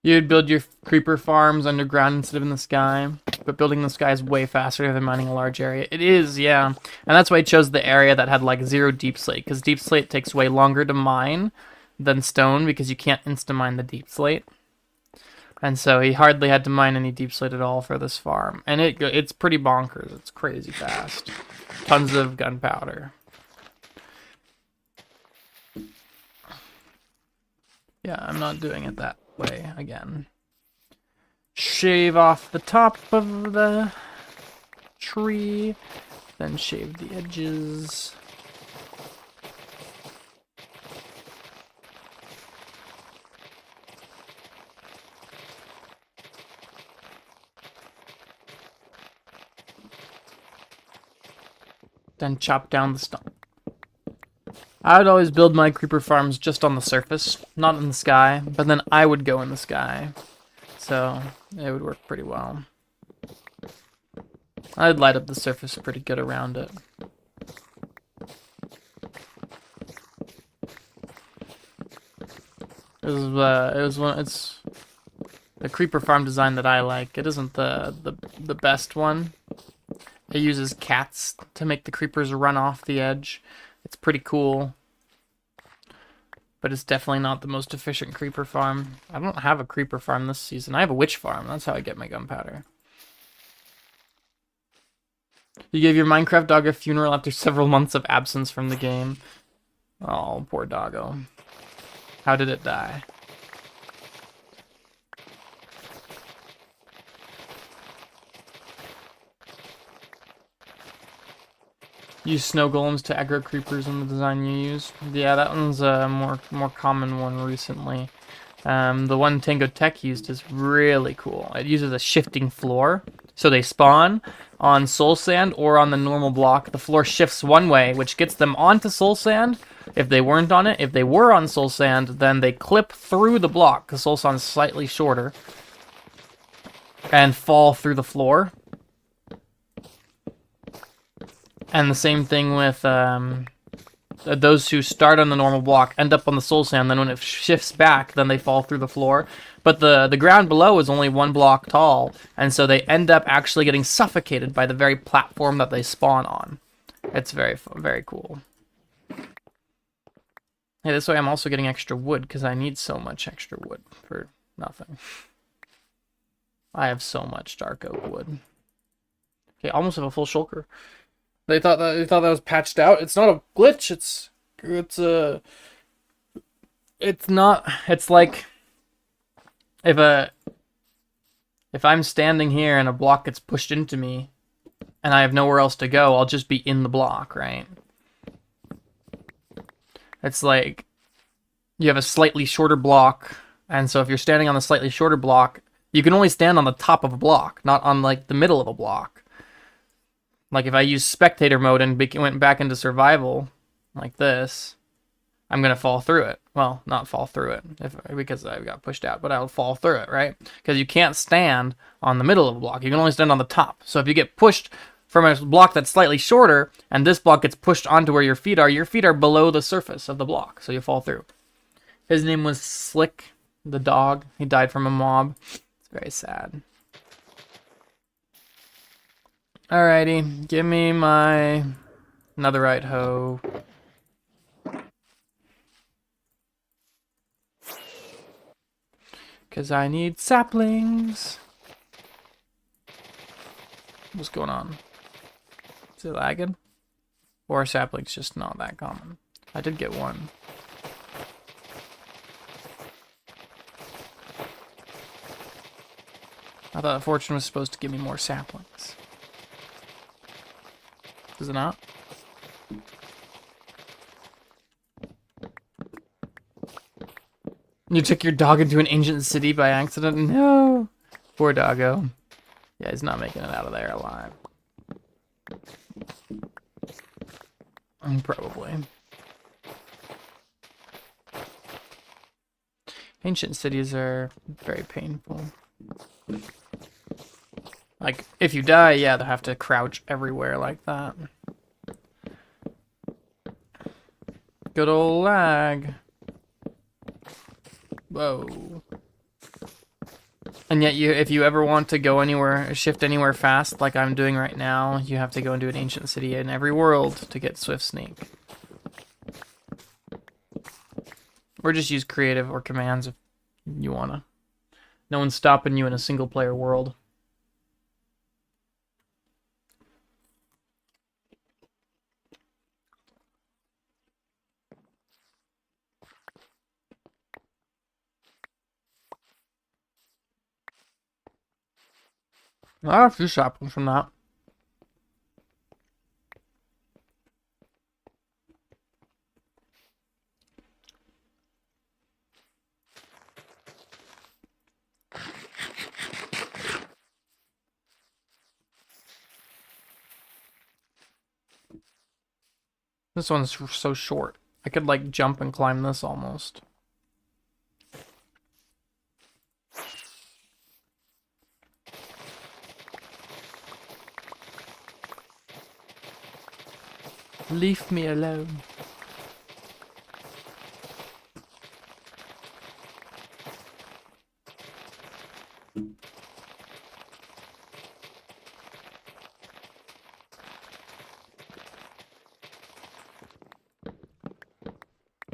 You'd build your creeper farms underground instead of in the sky, but building in the sky is way faster than mining a large area. It is, yeah. And that's why I chose the area that had like 0 deep slate, because deep slate takes way longer to mine than stone because you can't insta-mine the deep slate. And so he hardly had to mine any deep slate at all for this farm. And it's pretty bonkers. It's crazy fast. Tons of gunpowder. Yeah, I'm not doing it that way again. Shave off the top of the tree, then shave the edges. Then chop down the stump. I would always build my creeper farms just on the surface, not in the sky, but then I would go in the sky. So it would work pretty well. I'd light up the surface pretty good around it. It's the creeper farm design that I like. It isn't the best one. It uses cats to make the creepers run off the edge. It's pretty cool. But it's definitely not the most efficient creeper farm. I don't have a creeper farm this season. I have a witch farm. That's how I get my gunpowder. You gave your Minecraft dog a funeral after several months of absence from the game. Oh, poor doggo. How did it die? Use snow golems to aggro creepers in the design you use. Yeah, that one's a more common one recently. The one Tango Tech used is really cool. It uses a shifting floor, so they spawn on soul sand or on the normal block. The floor shifts one way, which gets them onto soul sand. If they weren't on it, if they were on soul sand, then they clip through the block because soul sand is slightly shorter and fall through the floor. And the same thing with those who start on the normal block end up on the soul sand. Then when it shifts back, then they fall through the floor. But the ground below is only 1 block tall, and so they end up actually getting suffocated by the very platform that they spawn on. It's very cool. Hey, this way I'm also getting extra wood because I need so much extra wood for nothing. I have so much dark oak wood. Okay, almost have a full shulker. They thought that was patched out. It's not a glitch. It's not. It's like if I'm standing here and a block gets pushed into me, and I have nowhere else to go, I'll just be in the block, right? It's like you have a slightly shorter block, and so if you're standing on the slightly shorter block, you can only stand on the top of a block, not on like the middle of a block. Like if I use spectator mode and went back into survival, like this, I'm gonna fall through it. Well, not fall through it because I got pushed out, but I'll fall through it, right? Because you can't stand on the middle of a block. You can only stand on the top. So if you get pushed from a block that's slightly shorter, and this block gets pushed onto where your feet are below the surface of the block, so you fall through. His name was Slick, the dog. He died from a mob. It's very sad. Alrighty, give me my netherite hoe. Because I need saplings. What's going on? Is it lagging? Or are saplings just not that common? I did get one. I thought Fortune was supposed to give me more saplings. Is it not? You took your dog into an ancient city by accident? No! Poor doggo. Yeah, he's not making it out of there alive. Probably. Ancient cities are very painful. Like, if you die, yeah, they'll have to crouch everywhere like that. Good old lag. Whoa. And yet, if you ever want to go anywhere, shift anywhere fast, like I'm doing right now, you have to go into an ancient city in every world to get Swift Sneak. Or just use creative or commands if you wanna. No one's stopping you in a single player world. I have a few saplings from that. This one's so short. I could like jump and climb this almost. Leave me alone.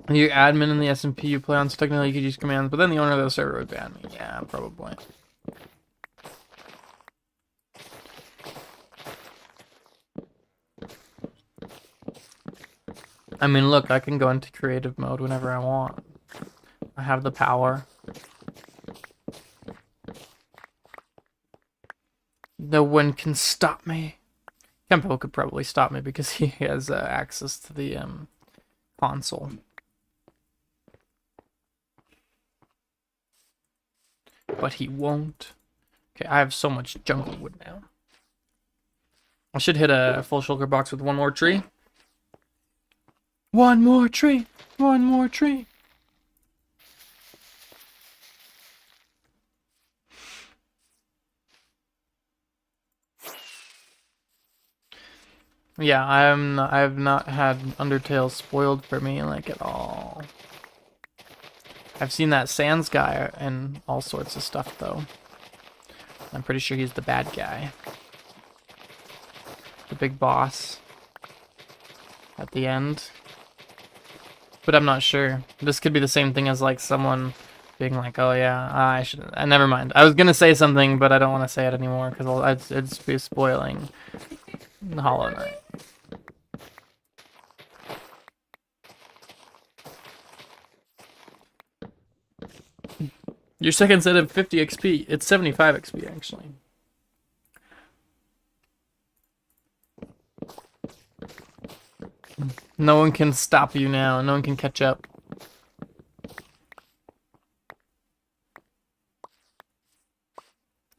You admin in the SMP you play on, so technically you could use commands, but then the owner of the server would ban me. Yeah, probably. I mean, look, I can go into creative mode whenever I want. I have the power. No one can stop me. Kempo could probably stop me because he has access to the console. But he won't. Okay, I have so much jungle wood now. I should hit a full shulker box with one more tree. One more tree! One more tree! Yeah, I've not had Undertale spoiled for me like at all. I've seen that Sans guy and all sorts of stuff though. I'm pretty sure he's the bad guy. The big boss at the end. But I'm not sure. This could be the same thing as like someone being like, "Oh yeah, I should." Never mind. I was gonna say something, but I don't want to say it anymore because it's be spoiling Hollow Knight. Your second set of 50 XP. It's 75 XP actually. No one can stop you now. No one can catch up.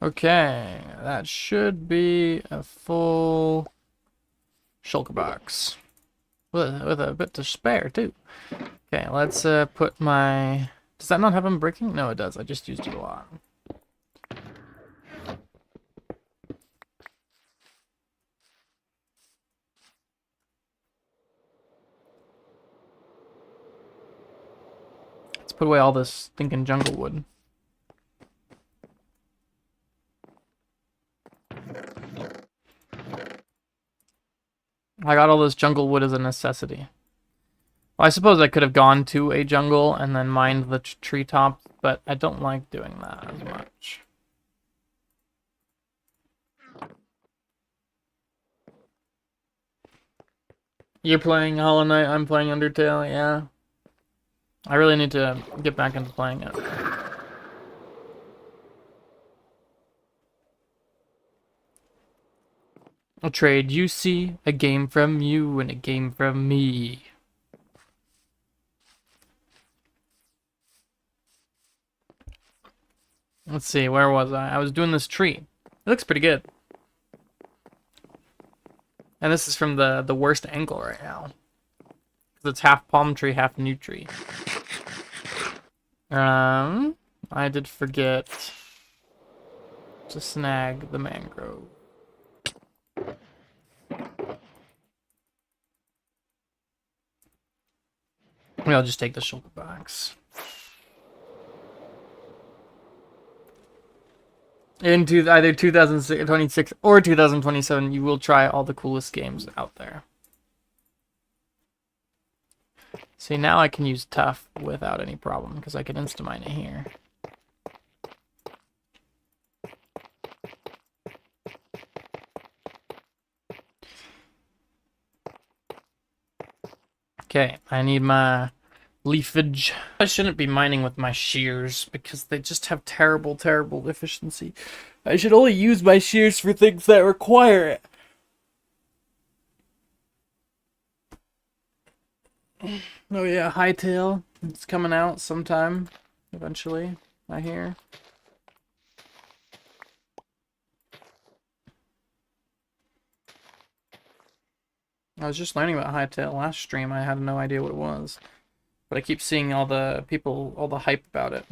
Okay, that should be a full shulker box. With a bit to spare, too. Okay, let's put my... Does that not have them breaking? No, it does. I just used it a lot. Let's put away all this stinking jungle wood. I got all this jungle wood as a necessity. Well, I suppose I could have gone to a jungle and then mined the treetops, but I don't like doing that as much. You're playing Hollow Knight, I'm playing Undertale, yeah. I really need to get back into playing it. I'll trade you see a game from you and a game from me. Let's see, where was I? I was doing this tree. It looks pretty good. And this is from the worst angle right now. Because it's half palm tree, half new tree. I did forget to snag the mangrove. Maybe I'll just take the shulker box. either 2026 or 2027, you will try all the coolest games out there. See, now I can use tough without any problem because I can insta-mine it here. Okay, I need my leafage. I shouldn't be mining with my shears because they just have terrible, terrible efficiency. I should only use my shears for things that require it. Oh yeah, Hightail. It's coming out sometime, eventually, I hear. I was just learning about Hightail last stream. I had no idea what it was. But I keep seeing all the people, all the hype about it.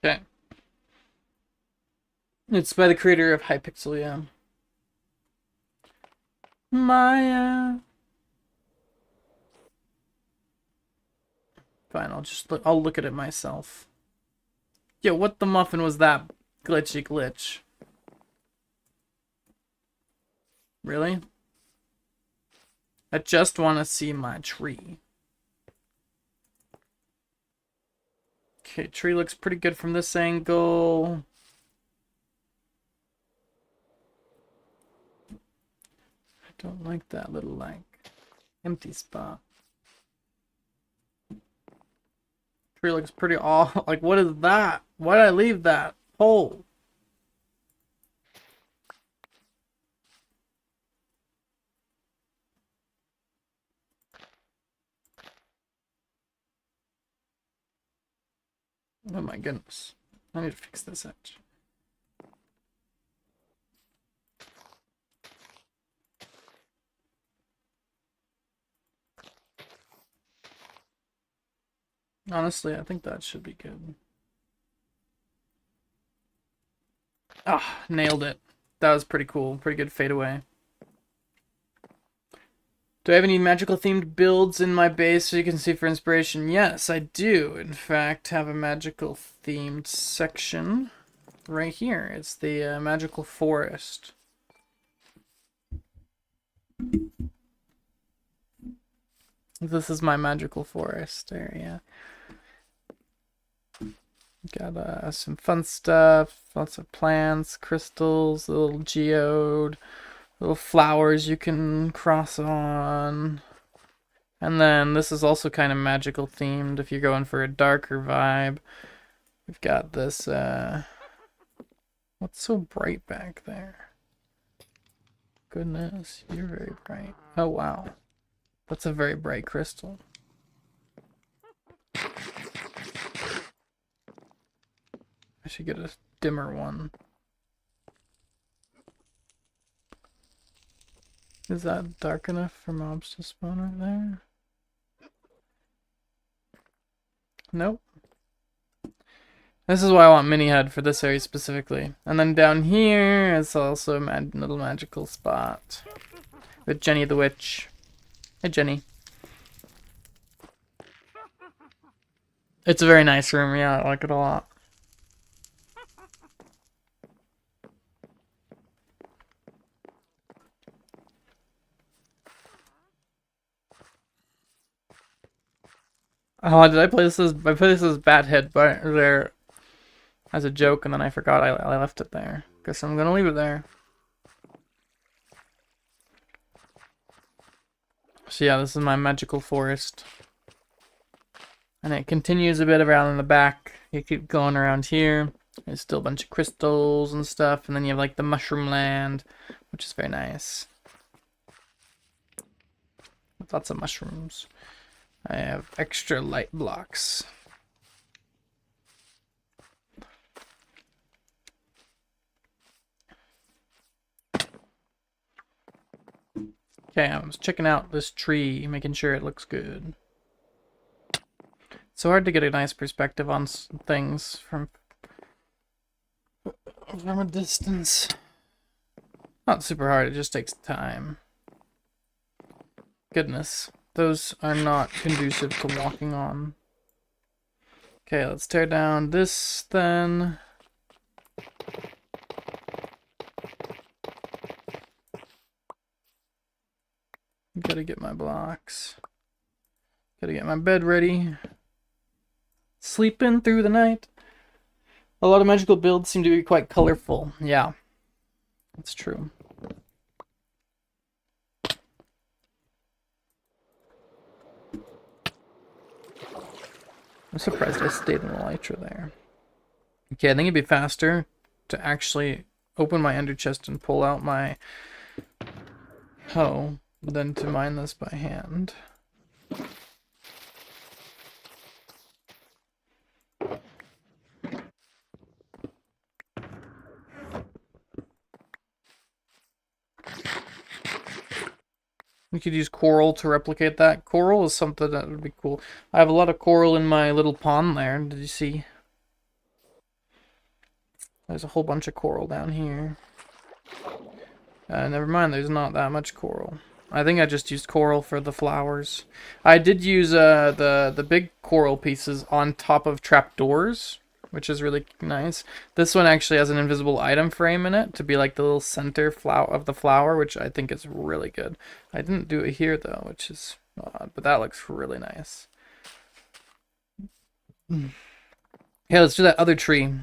Okay. It's by the creator of Hypixel, yeah. Maya. Fine, I'll look at it myself. Yo, what the muffin was that glitchy glitch? Really? I just want to see my tree. Okay, tree looks pretty good from this angle. I don't like that little, like, empty spot. Tree looks pretty off. Like, what is that? Why did I leave that hole? Oh my goodness. I need to fix this edge. Honestly, I think that should be good. Ah, nailed it. That was pretty cool. Pretty good fadeaway. Do I have any magical themed builds in my base so you can see for inspiration? Yes, I do. In fact, have a magical themed section right here. It's the magical forest. This is my magical forest area. Got some fun stuff, lots of plants, crystals, a little geode, little flowers you can cross on. And then this is also kind of magical themed if you're going for a darker vibe. We've got this, what's so bright back there? Goodness, you're very bright. Oh wow, that's a very bright crystal. I should get a dimmer one. Is that dark enough for mobs to spawn right there? Nope. This is why I want mini head for this area specifically. And then down here is also a little magical spot with Jenny the Witch. Hey Jenny. It's a very nice room, yeah, I like it a lot. Oh, did I play this as Bat Head there as a joke, and then I forgot I left it there. Guess I'm gonna leave it there. So yeah, this is my magical forest. And it continues a bit around in the back. You keep going around here. There's still a bunch of crystals and stuff, and then you have like the mushroom land, which is very nice. With lots of mushrooms. I have extra light blocks. Okay, I was checking out this tree, making sure it looks good. It's so hard to get a nice perspective on things from a distance. Not super hard, it just takes time. Goodness, those are not conducive to walking on. Okay, let's tear down this then. Gotta get my blocks. Gotta get my bed ready. Sleeping through the night. A lot of magical builds seem to be quite colorful. Yeah, that's true. I'm surprised I stayed in Elytra there. Okay, I think it'd be faster to actually open my ender chest and pull out my hoe than to mine this by hand. We could use coral to replicate that. Coral is something that would be cool. I have a lot of coral in my little pond there. Did you see? There's a whole bunch of coral down here. Never mind, there's not that much coral. I think I just used coral for the flowers. I did use the big coral pieces on top of trapdoors, which is really nice. This one actually has an invisible item frame in it to be like the little center of the flower, which I think is really good. I didn't do it here though, which is odd, but that looks really nice. Yeah, let's do that other tree.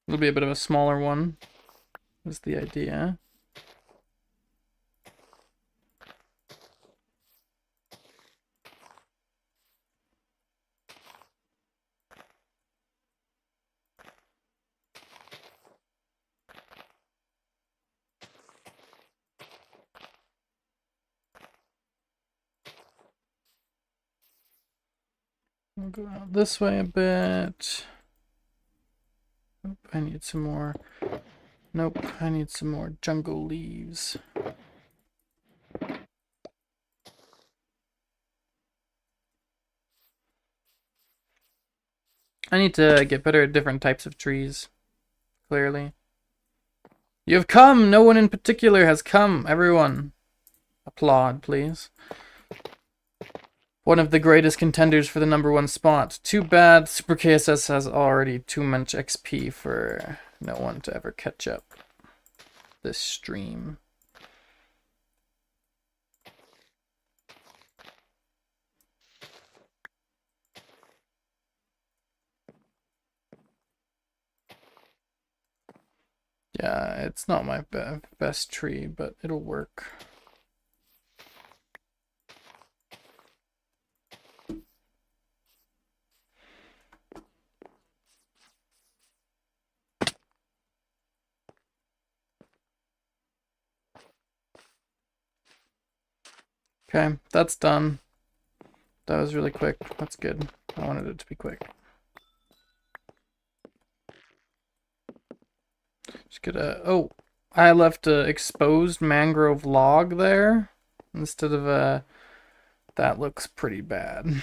It'll be a bit of a smaller one, is the idea. I'll go out this way a bit. Nope, I need some more. Nope, I need some more jungle leaves. I need to get better at different types of trees. Clearly. You have come! No one in particular has come. Everyone. Applaud, please. One of the greatest contenders for the #1 spot. Too bad Super KSS has already too much XP for no one to ever catch up this stream. Yeah, it's not my best tree, but it'll work. Okay, that's done. That was really quick. That's good. I wanted it to be quick. Just gonna... Oh, I left a exposed mangrove log there instead of a... That looks pretty bad.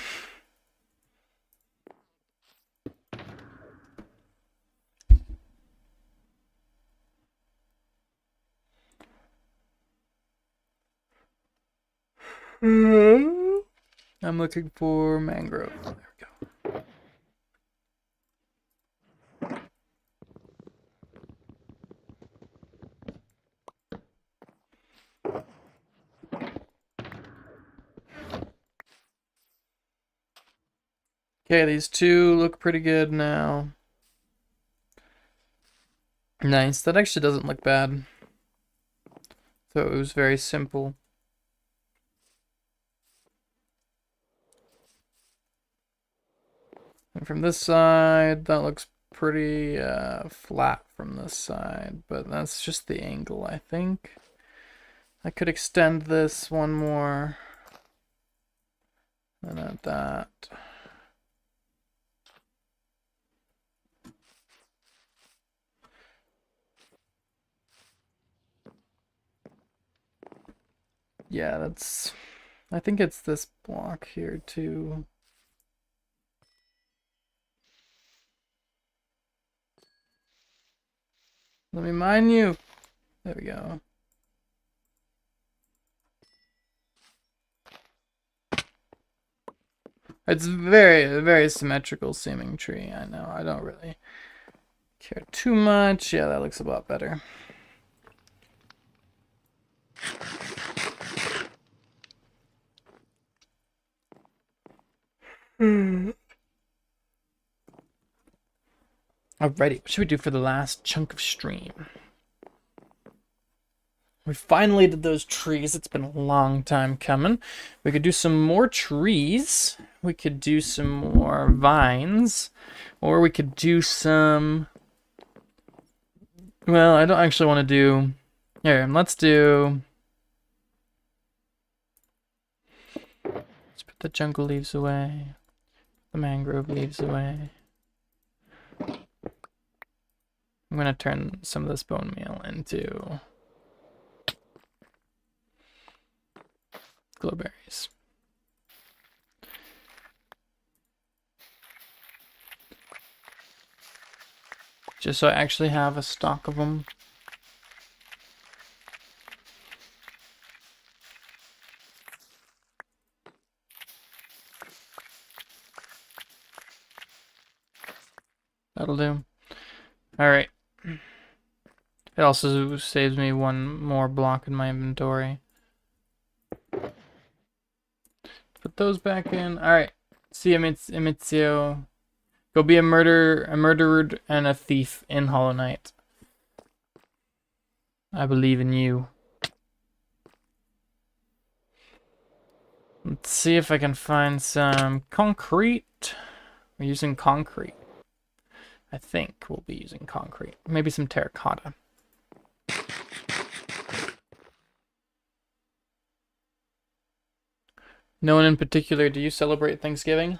I'm looking for mangrove. There we go. Okay, these two look pretty good now. Nice. That actually doesn't look bad. So it was very simple. And from this side, that looks pretty flat from this side, but that's just the angle, I think. I could extend this one more. And add that. Yeah, that's... I think it's this block here, too. Let me mine you. There we go. It's very symmetrical seeming tree. I know. I don't really care too much. Yeah, that looks a lot better. Alrighty, what should we do for the last chunk of stream? We finally did those trees. It's been a long time coming. We could do some more trees. We could do some more vines. Or we could do some... Well, I don't actually want to do... Here, let's do... Let's put the jungle leaves away. The mangrove leaves away. I'm going to turn some of this bone meal into... glowberries. Just so I actually have a stock of them. That'll do. Alright. It also saves me one more block in my inventory. Put those back in. Alright. See Emizio. Go be a murderer and a thief in Hollow Knight. I believe in you. Let's see if I can find some concrete. We're using concrete. I think we'll be using concrete. Maybe some terracotta. No one in particular, do you celebrate Thanksgiving?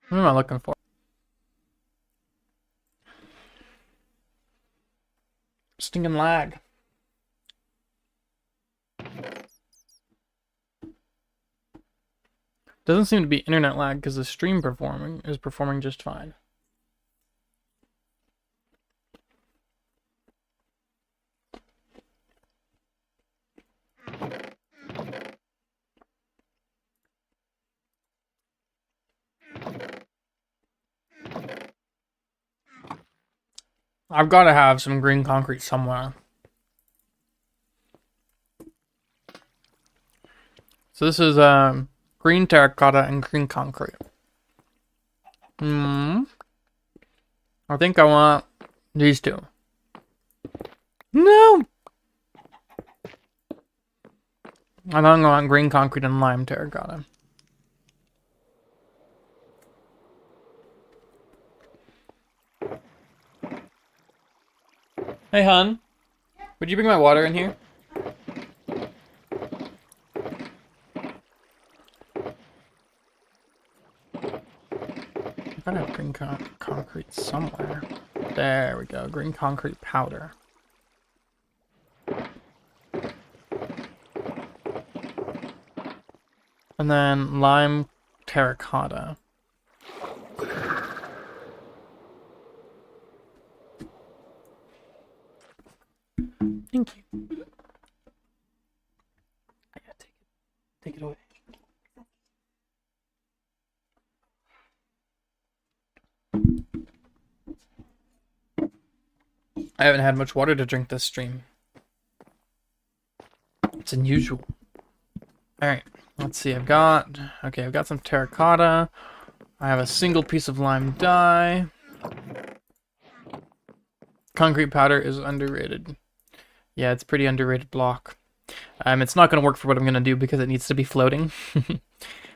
What am I looking for? Stinking lag. Doesn't seem to be internet lag because the stream is performing just fine. I've got to have some green concrete somewhere. So this is green terracotta and green concrete. I think I want these two. No! I don't want green concrete and lime terracotta. Hey, hon. Would you bring my water in here? I gotta have green concrete somewhere. There we go. Green concrete powder. And then lime terracotta. Thank you. I gotta take it away. I haven't had much water to drink this stream. It's unusual. Alright, let's see. I've got some terracotta. I have a single piece of lime dye. Concrete powder is underrated. Yeah, it's pretty underrated block. It's not going to work for what I'm going to do because it needs to be floating.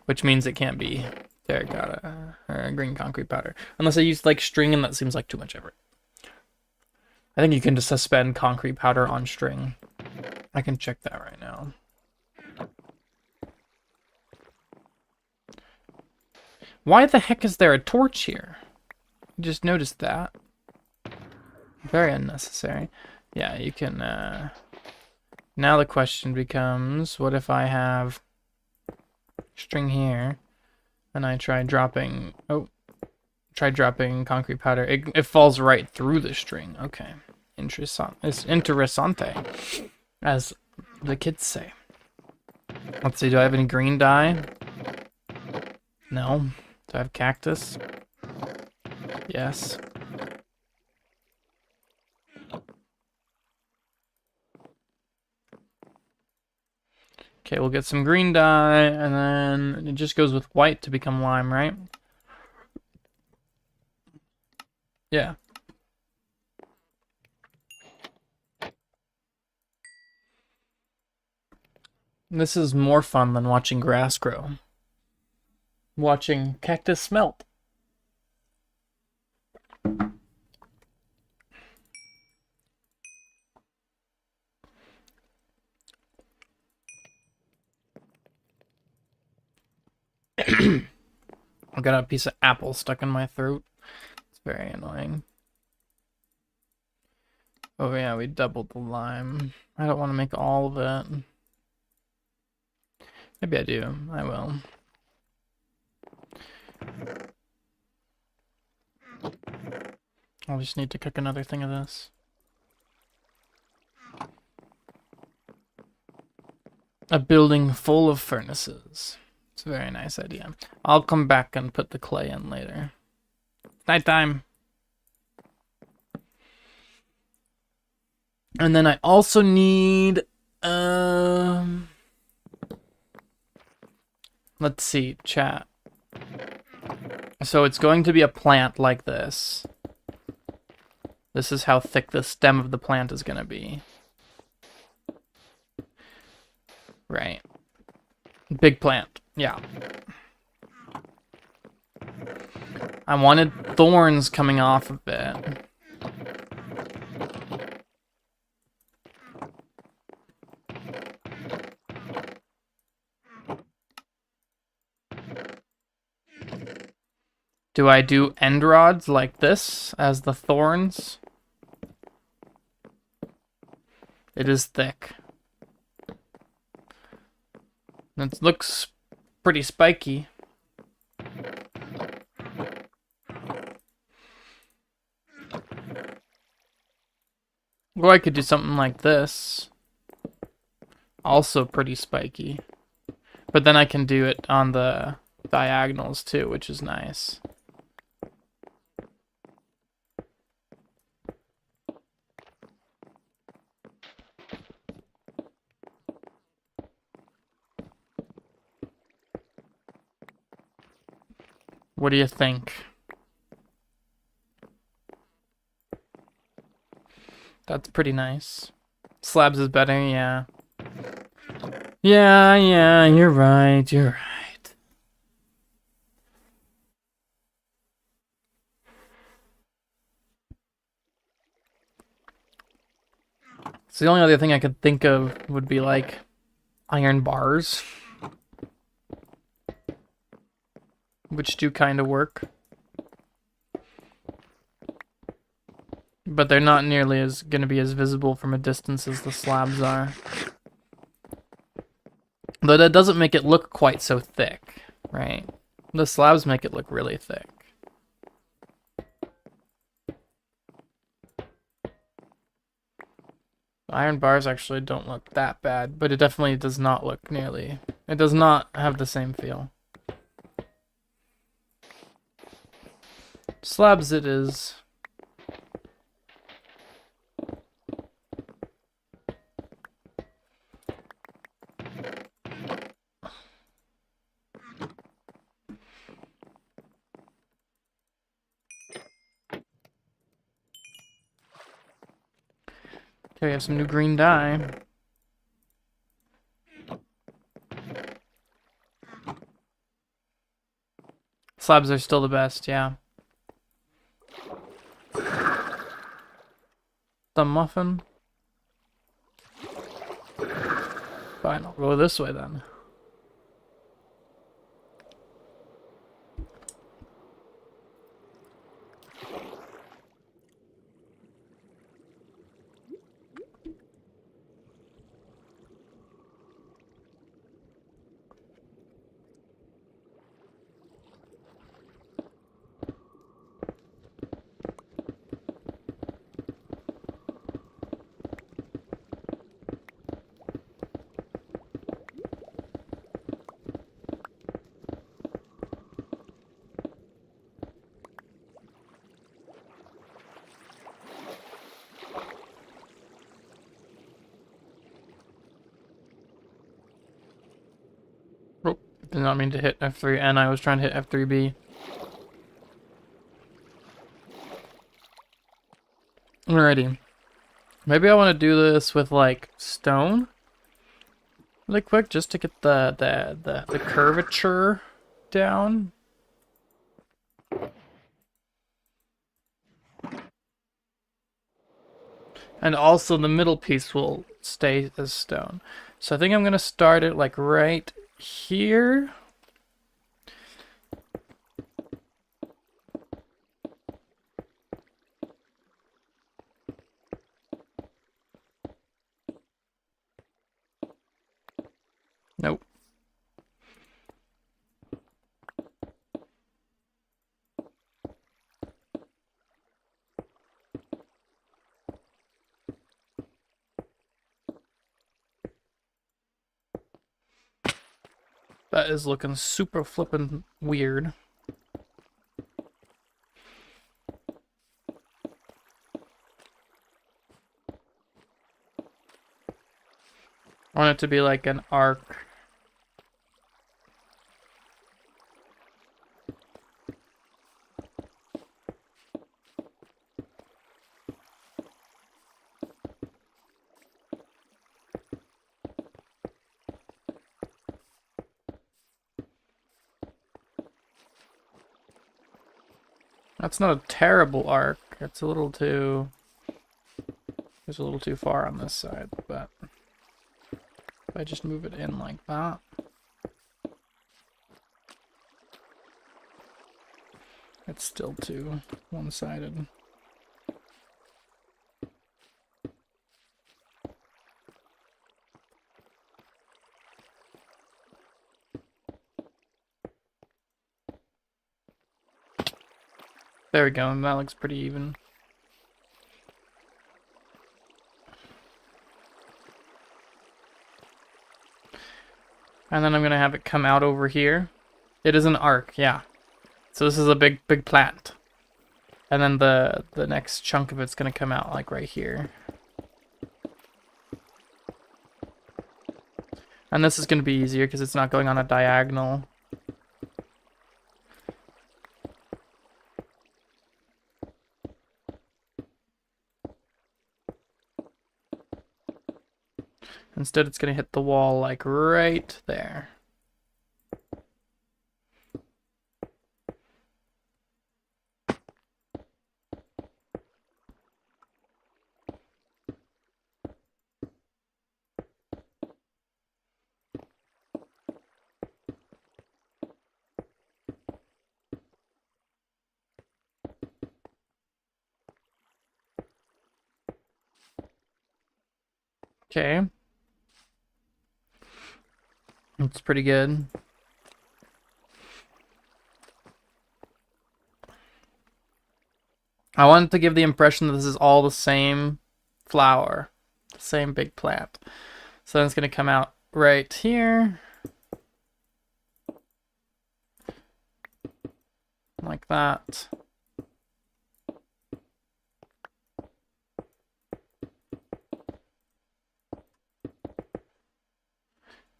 Which means it can't be terracotta or green concrete powder. Unless I use like string, and that seems like too much effort. I think you can just suspend concrete powder on string. I can check that right now. Why the heck is there a torch here? I just noticed that. Very unnecessary. Yeah, you can, now the question becomes, what if I have string here, and I try dropping, concrete powder. It falls right through the string. Okay. It's interessante, as the kids say. Let's see, do I have any green dye? No. Do I have cactus? Yes. Okay, we'll get some green dye, and then it just goes with white to become lime, right? Yeah. This is more fun than watching grass grow. Watching cactus smelt. I got a piece of apple stuck in my throat. It's very annoying. Oh yeah, we doubled the lime. I don't want to make all of it. Maybe I do. I will. I'll just need to cook another thing of this. A building full of furnaces. It's a very nice idea. I'll come back and put the clay in later. Nighttime. And then I also need, let's see, chat. So it's going to be a plant like this. This is how thick the stem of the plant is going to be. Right. Big plant. Yeah. I wanted thorns coming off of it. Do I do end rods like this as the thorns? It is thick. It looks pretty spiky. Or I could do something like this. Also pretty spiky. But then I can do it on the diagonals too, which is nice. What do you think? That's pretty nice. Slabs is better, yeah. Yeah, you're right, you're right. So the only other thing I could think of would be like iron bars. Which do kind of work. But they're not nearly as going to be as visible from a distance as the slabs are. But that doesn't make it look quite so thick, right? The slabs make it look really thick. Iron bars actually don't look that bad, but it definitely does not look nearly... It does not have the same feel. Slabs it is. Okay, we have some new green dye. Slabs are still the best, yeah. The muffin. Fine, I'll go this way then. Oh, did not mean to hit F3, and I was trying to hit F3B. Alrighty. Maybe I want to do this with, like, stone? Really quick, just to get the curvature down. And also the middle piece will stay as stone. So I think I'm going to start it, like, right here. Nope. That is looking super flippin' weird. I want it to be like an arc. That's not a terrible arc. It's a little too... It's a little too far on this side, but... If I just move it in like that... It's still too one-sided. There we go, and that looks pretty even. And then I'm gonna have it come out over here. It is an arc, yeah. So this is a big plant. And then the next chunk of it's gonna come out like right here. And this is gonna be easier because it's not going on a diagonal. Instead, it's gonna hit the wall like right there. Okay. It's pretty good. I wanted to give the impression that this is all the same flower, the same big plant. So then it's going to come out right here. Like that.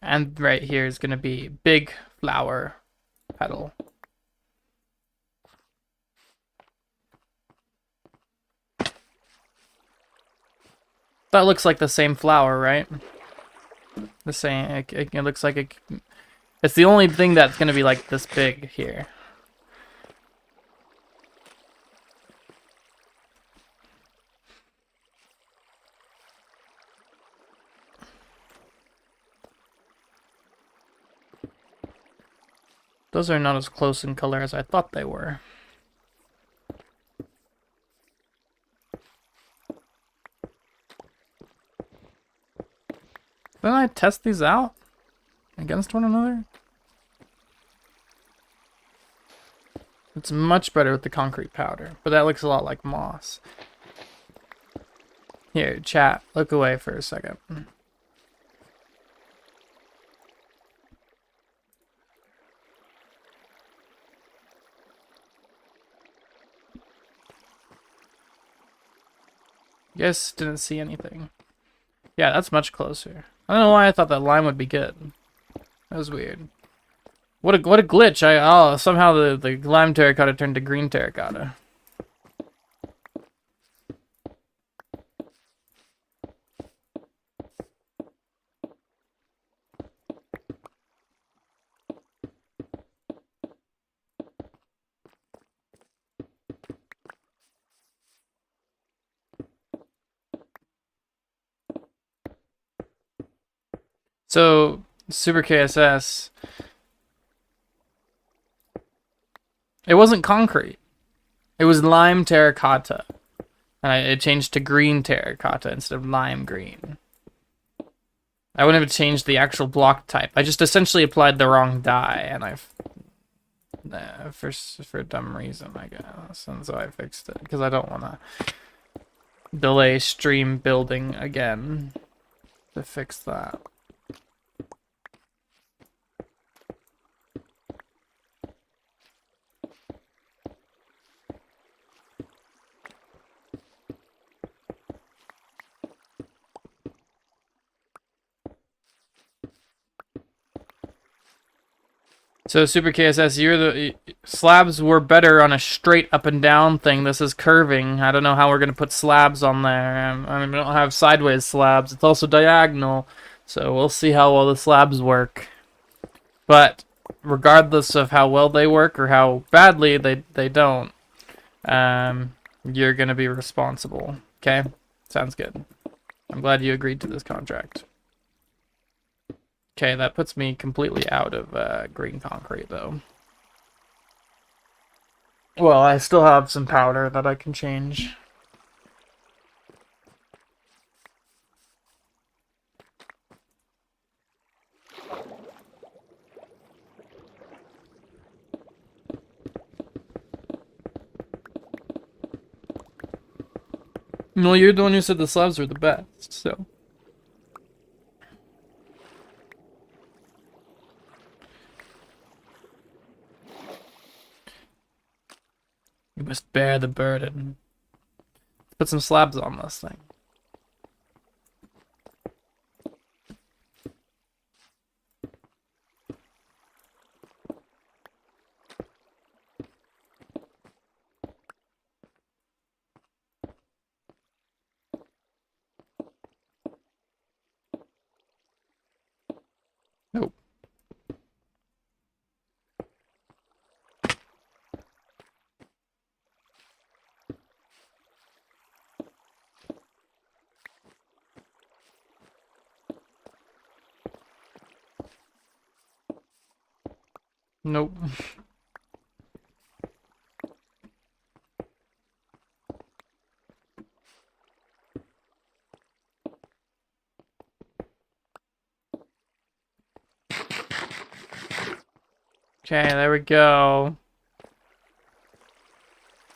And right here is going to be big flower petal. That looks like the same flower, right? The same. It looks like it. It's the only thing that's gonna be like this big here. Those are not as close in color as I thought they were. Didn't I test these out against one another? It's much better with the concrete powder, but that looks a lot like moss. Here, chat, look away for a second. You guys didn't see anything. Yeah, that's much closer. I don't know why I thought that lime would be good. That was weird. What a glitch! Somehow the lime terracotta turned to green terracotta. So, Super KSS, it wasn't concrete. It was lime terracotta. And it changed to green terracotta instead of lime green. I wouldn't have changed the actual block type. I just essentially applied the wrong dye, and for a dumb reason, I guess. And so I fixed it, because I don't want to delay stream building again to fix that. So Super KSS, the slabs were better on a straight up and down thing. This is curving. I don't know how we're gonna put slabs on there. I mean, we don't have sideways slabs. It's also diagonal, so we'll see how well the slabs work. But regardless of how well they work or how badly they don't, you're gonna be responsible. Okay, sounds good. I'm glad you agreed to this contract. Okay, that puts me completely out of green concrete, though. Well, I still have some powder that I can change. Well, you're the one who said the slabs were the best, so... You must bear the burden. Put some slabs on this thing. Nope. Nope. Okay, there we go.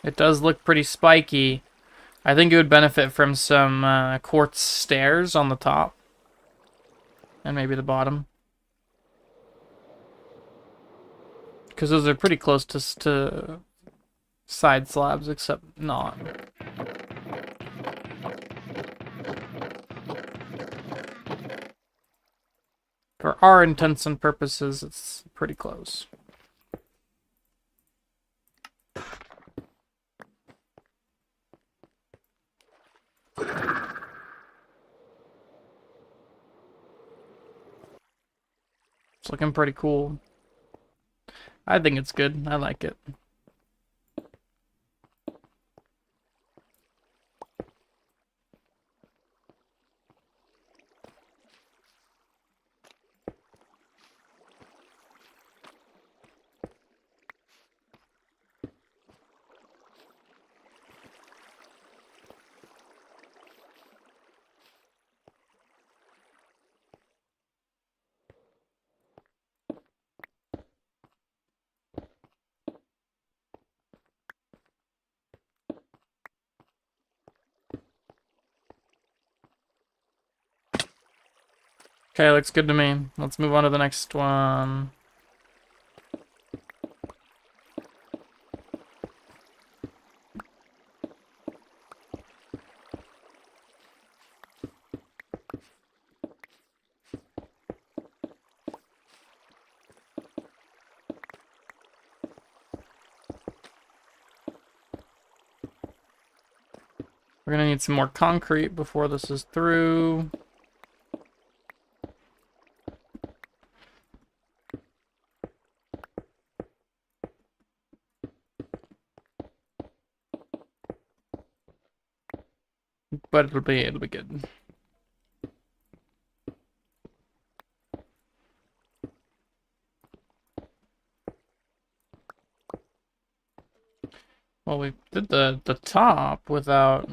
It does look pretty spiky. I think it would benefit from some quartz stairs on the top. And maybe the bottom. Because those are pretty close to side slabs, except not. For our intents and purposes, it's pretty close. It's looking pretty cool. I think it's good. I like it. Okay, looks good to me. Let's move on to the next one. We're gonna need some more concrete before this is through. But it'll be good. Well, we did the top without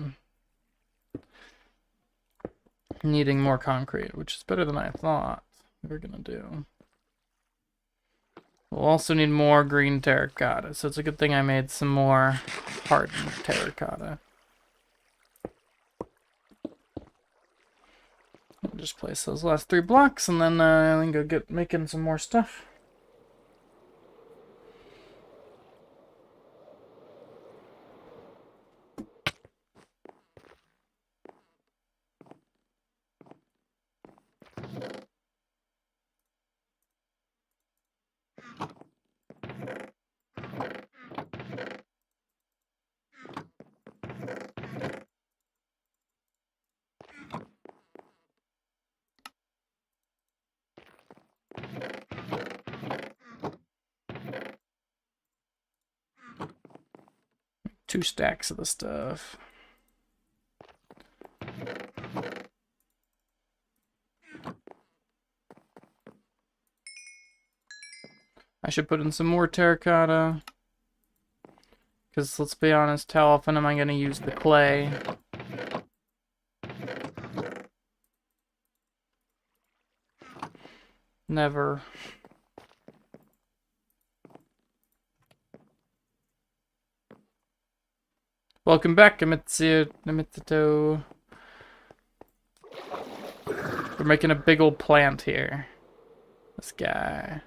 needing more concrete, which is better than I thought we were gonna do. We'll also need more green terracotta, so it's a good thing I made some more hardened terracotta. I'll just place those last 3 blocks and then go get making some more stuff. Two stacks of the stuff. I should put in some more terracotta. Because let's be honest, how often am I going to use the clay? Never. Welcome back, Amitsuto. We're making a big old plant here. This guy.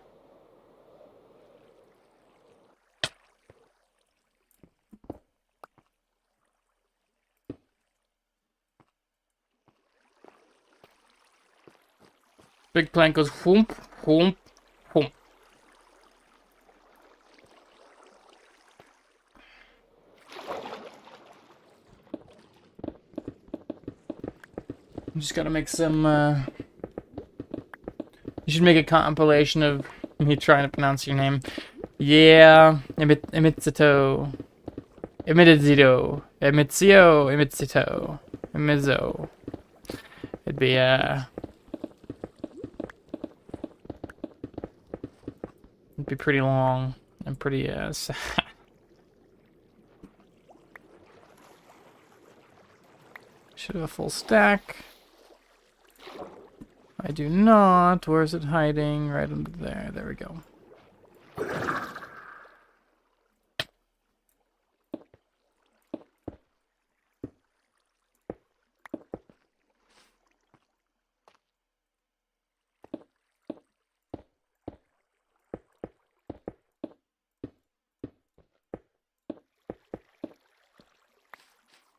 Big plant goes whoomp, whoomp, whoomp. I'm just gotta make some, You should make a compilation of me trying to pronounce your name. Yeah, Emitsuto. Emitizido. Emitsio, Emitsito. Emizo. It'd be, It'd be pretty long and pretty, sad. Should have a full stack. I do not. Where is it hiding? Right under there. There we go.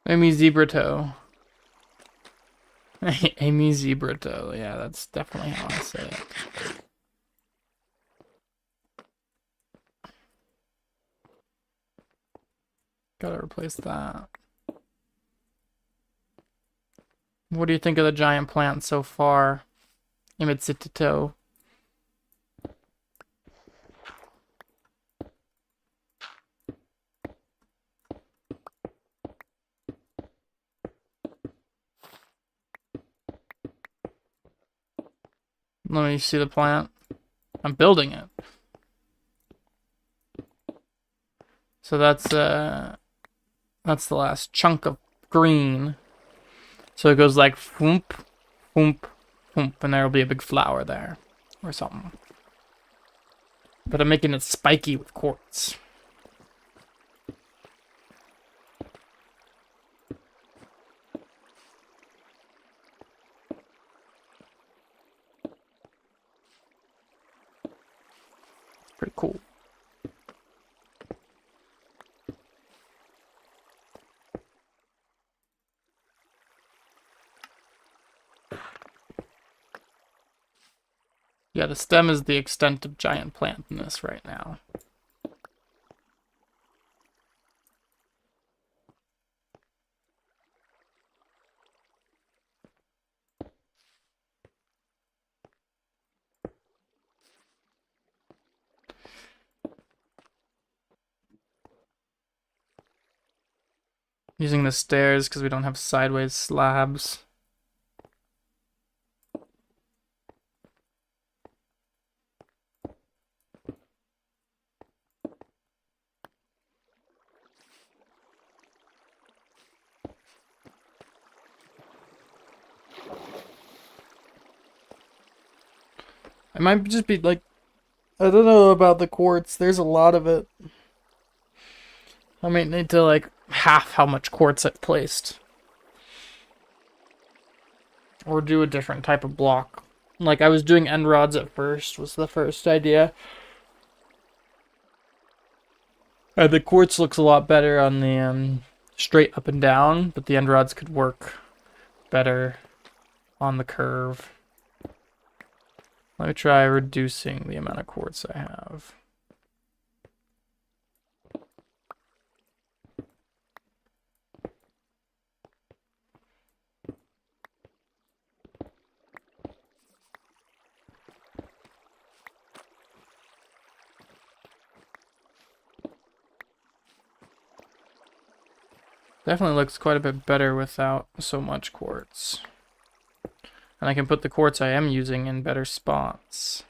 Amy Zebrato. Amy Zebrato. Yeah, that's definitely how I say it. Gotta replace that. What do you think of the giant plant so far? Imitsito. Let me see the plant. I'm building it. So that's the last chunk of green. So it goes like whoomp, whoomp, whoomp, and there'll be a big flower there or something. But I'm making it spiky with quartz. Pretty cool. Yeah, the stem is the extent of giant plantness right now. Using the stairs because we don't have sideways slabs. It might just be like, I don't know about the quartz. There's a lot of it. I might need to like half how much quartz I've placed. Or do a different type of block. Like I was doing end rods at first, was the first idea. And the quartz looks a lot better on the straight up and down, but the end rods could work better on the curve. Let me try reducing the amount of quartz I have. Definitely looks quite a bit better without so much quartz. And I can put the quartz I am using in better spots.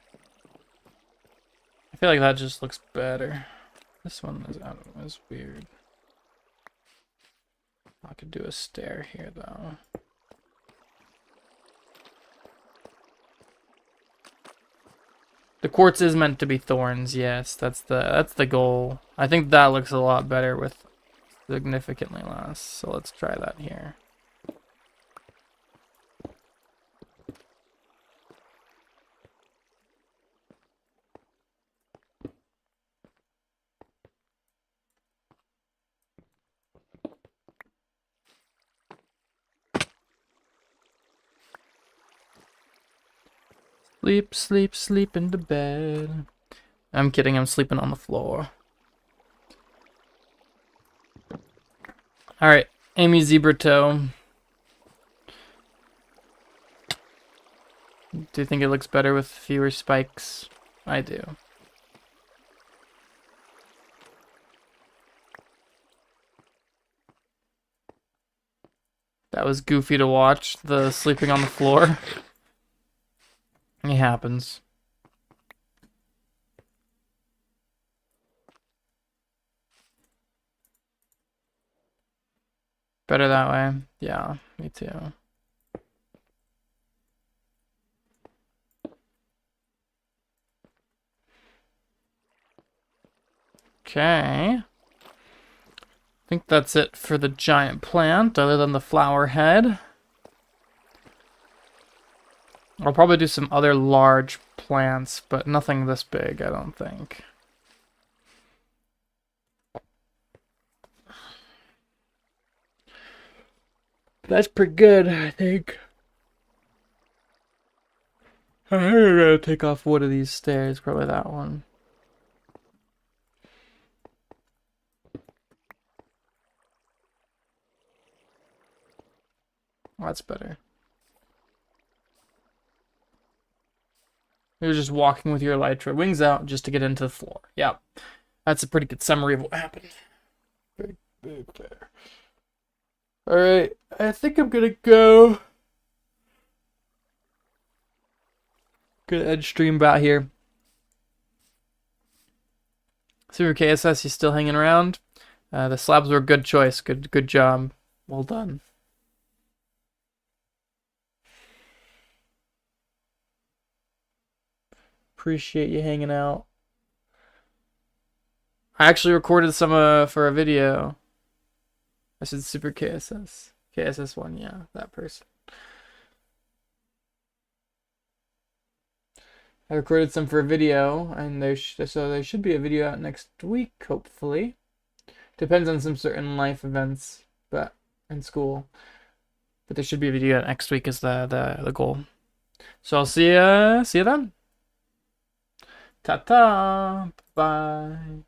I feel like that just looks better. This one is weird. I could do a stair here though. The quartz is meant to be thorns, yes. That's the goal. I think that looks a lot better with significantly less. So let's try that here. Sleep, sleep, sleep into bed. I'm kidding, I'm sleeping on the floor. Alright, Amy Zebra Toe. Do you think it looks better with fewer spikes? I do. That was goofy to watch, the sleeping on the floor. It happens. Better that way. Yeah, me too. Okay. I think that's it for the giant plant, other than the flower head. I'll probably do some other large plants, but nothing this big, I don't think. That's pretty good, I think. I'm gonna take off one of these stairs, probably that one. Oh, that's better. You're just walking with your elytra, wings out, just to get into the floor. Yep. That's a pretty good summary of what happened. Big there. Alright, I think I'm gonna go Good edge stream about here. Super KSS, he's still hanging around. The slabs were a good choice. Good job. Well done. Appreciate you hanging out. I actually recorded some for a video. I said Super KSS. KSS1, yeah, that person. I recorded some for a video, and so there should be a video out next week, hopefully. Depends on some certain life events, but in school. But there should be a video out next week is the goal. So I'll see you then. Ta-ta. Bye.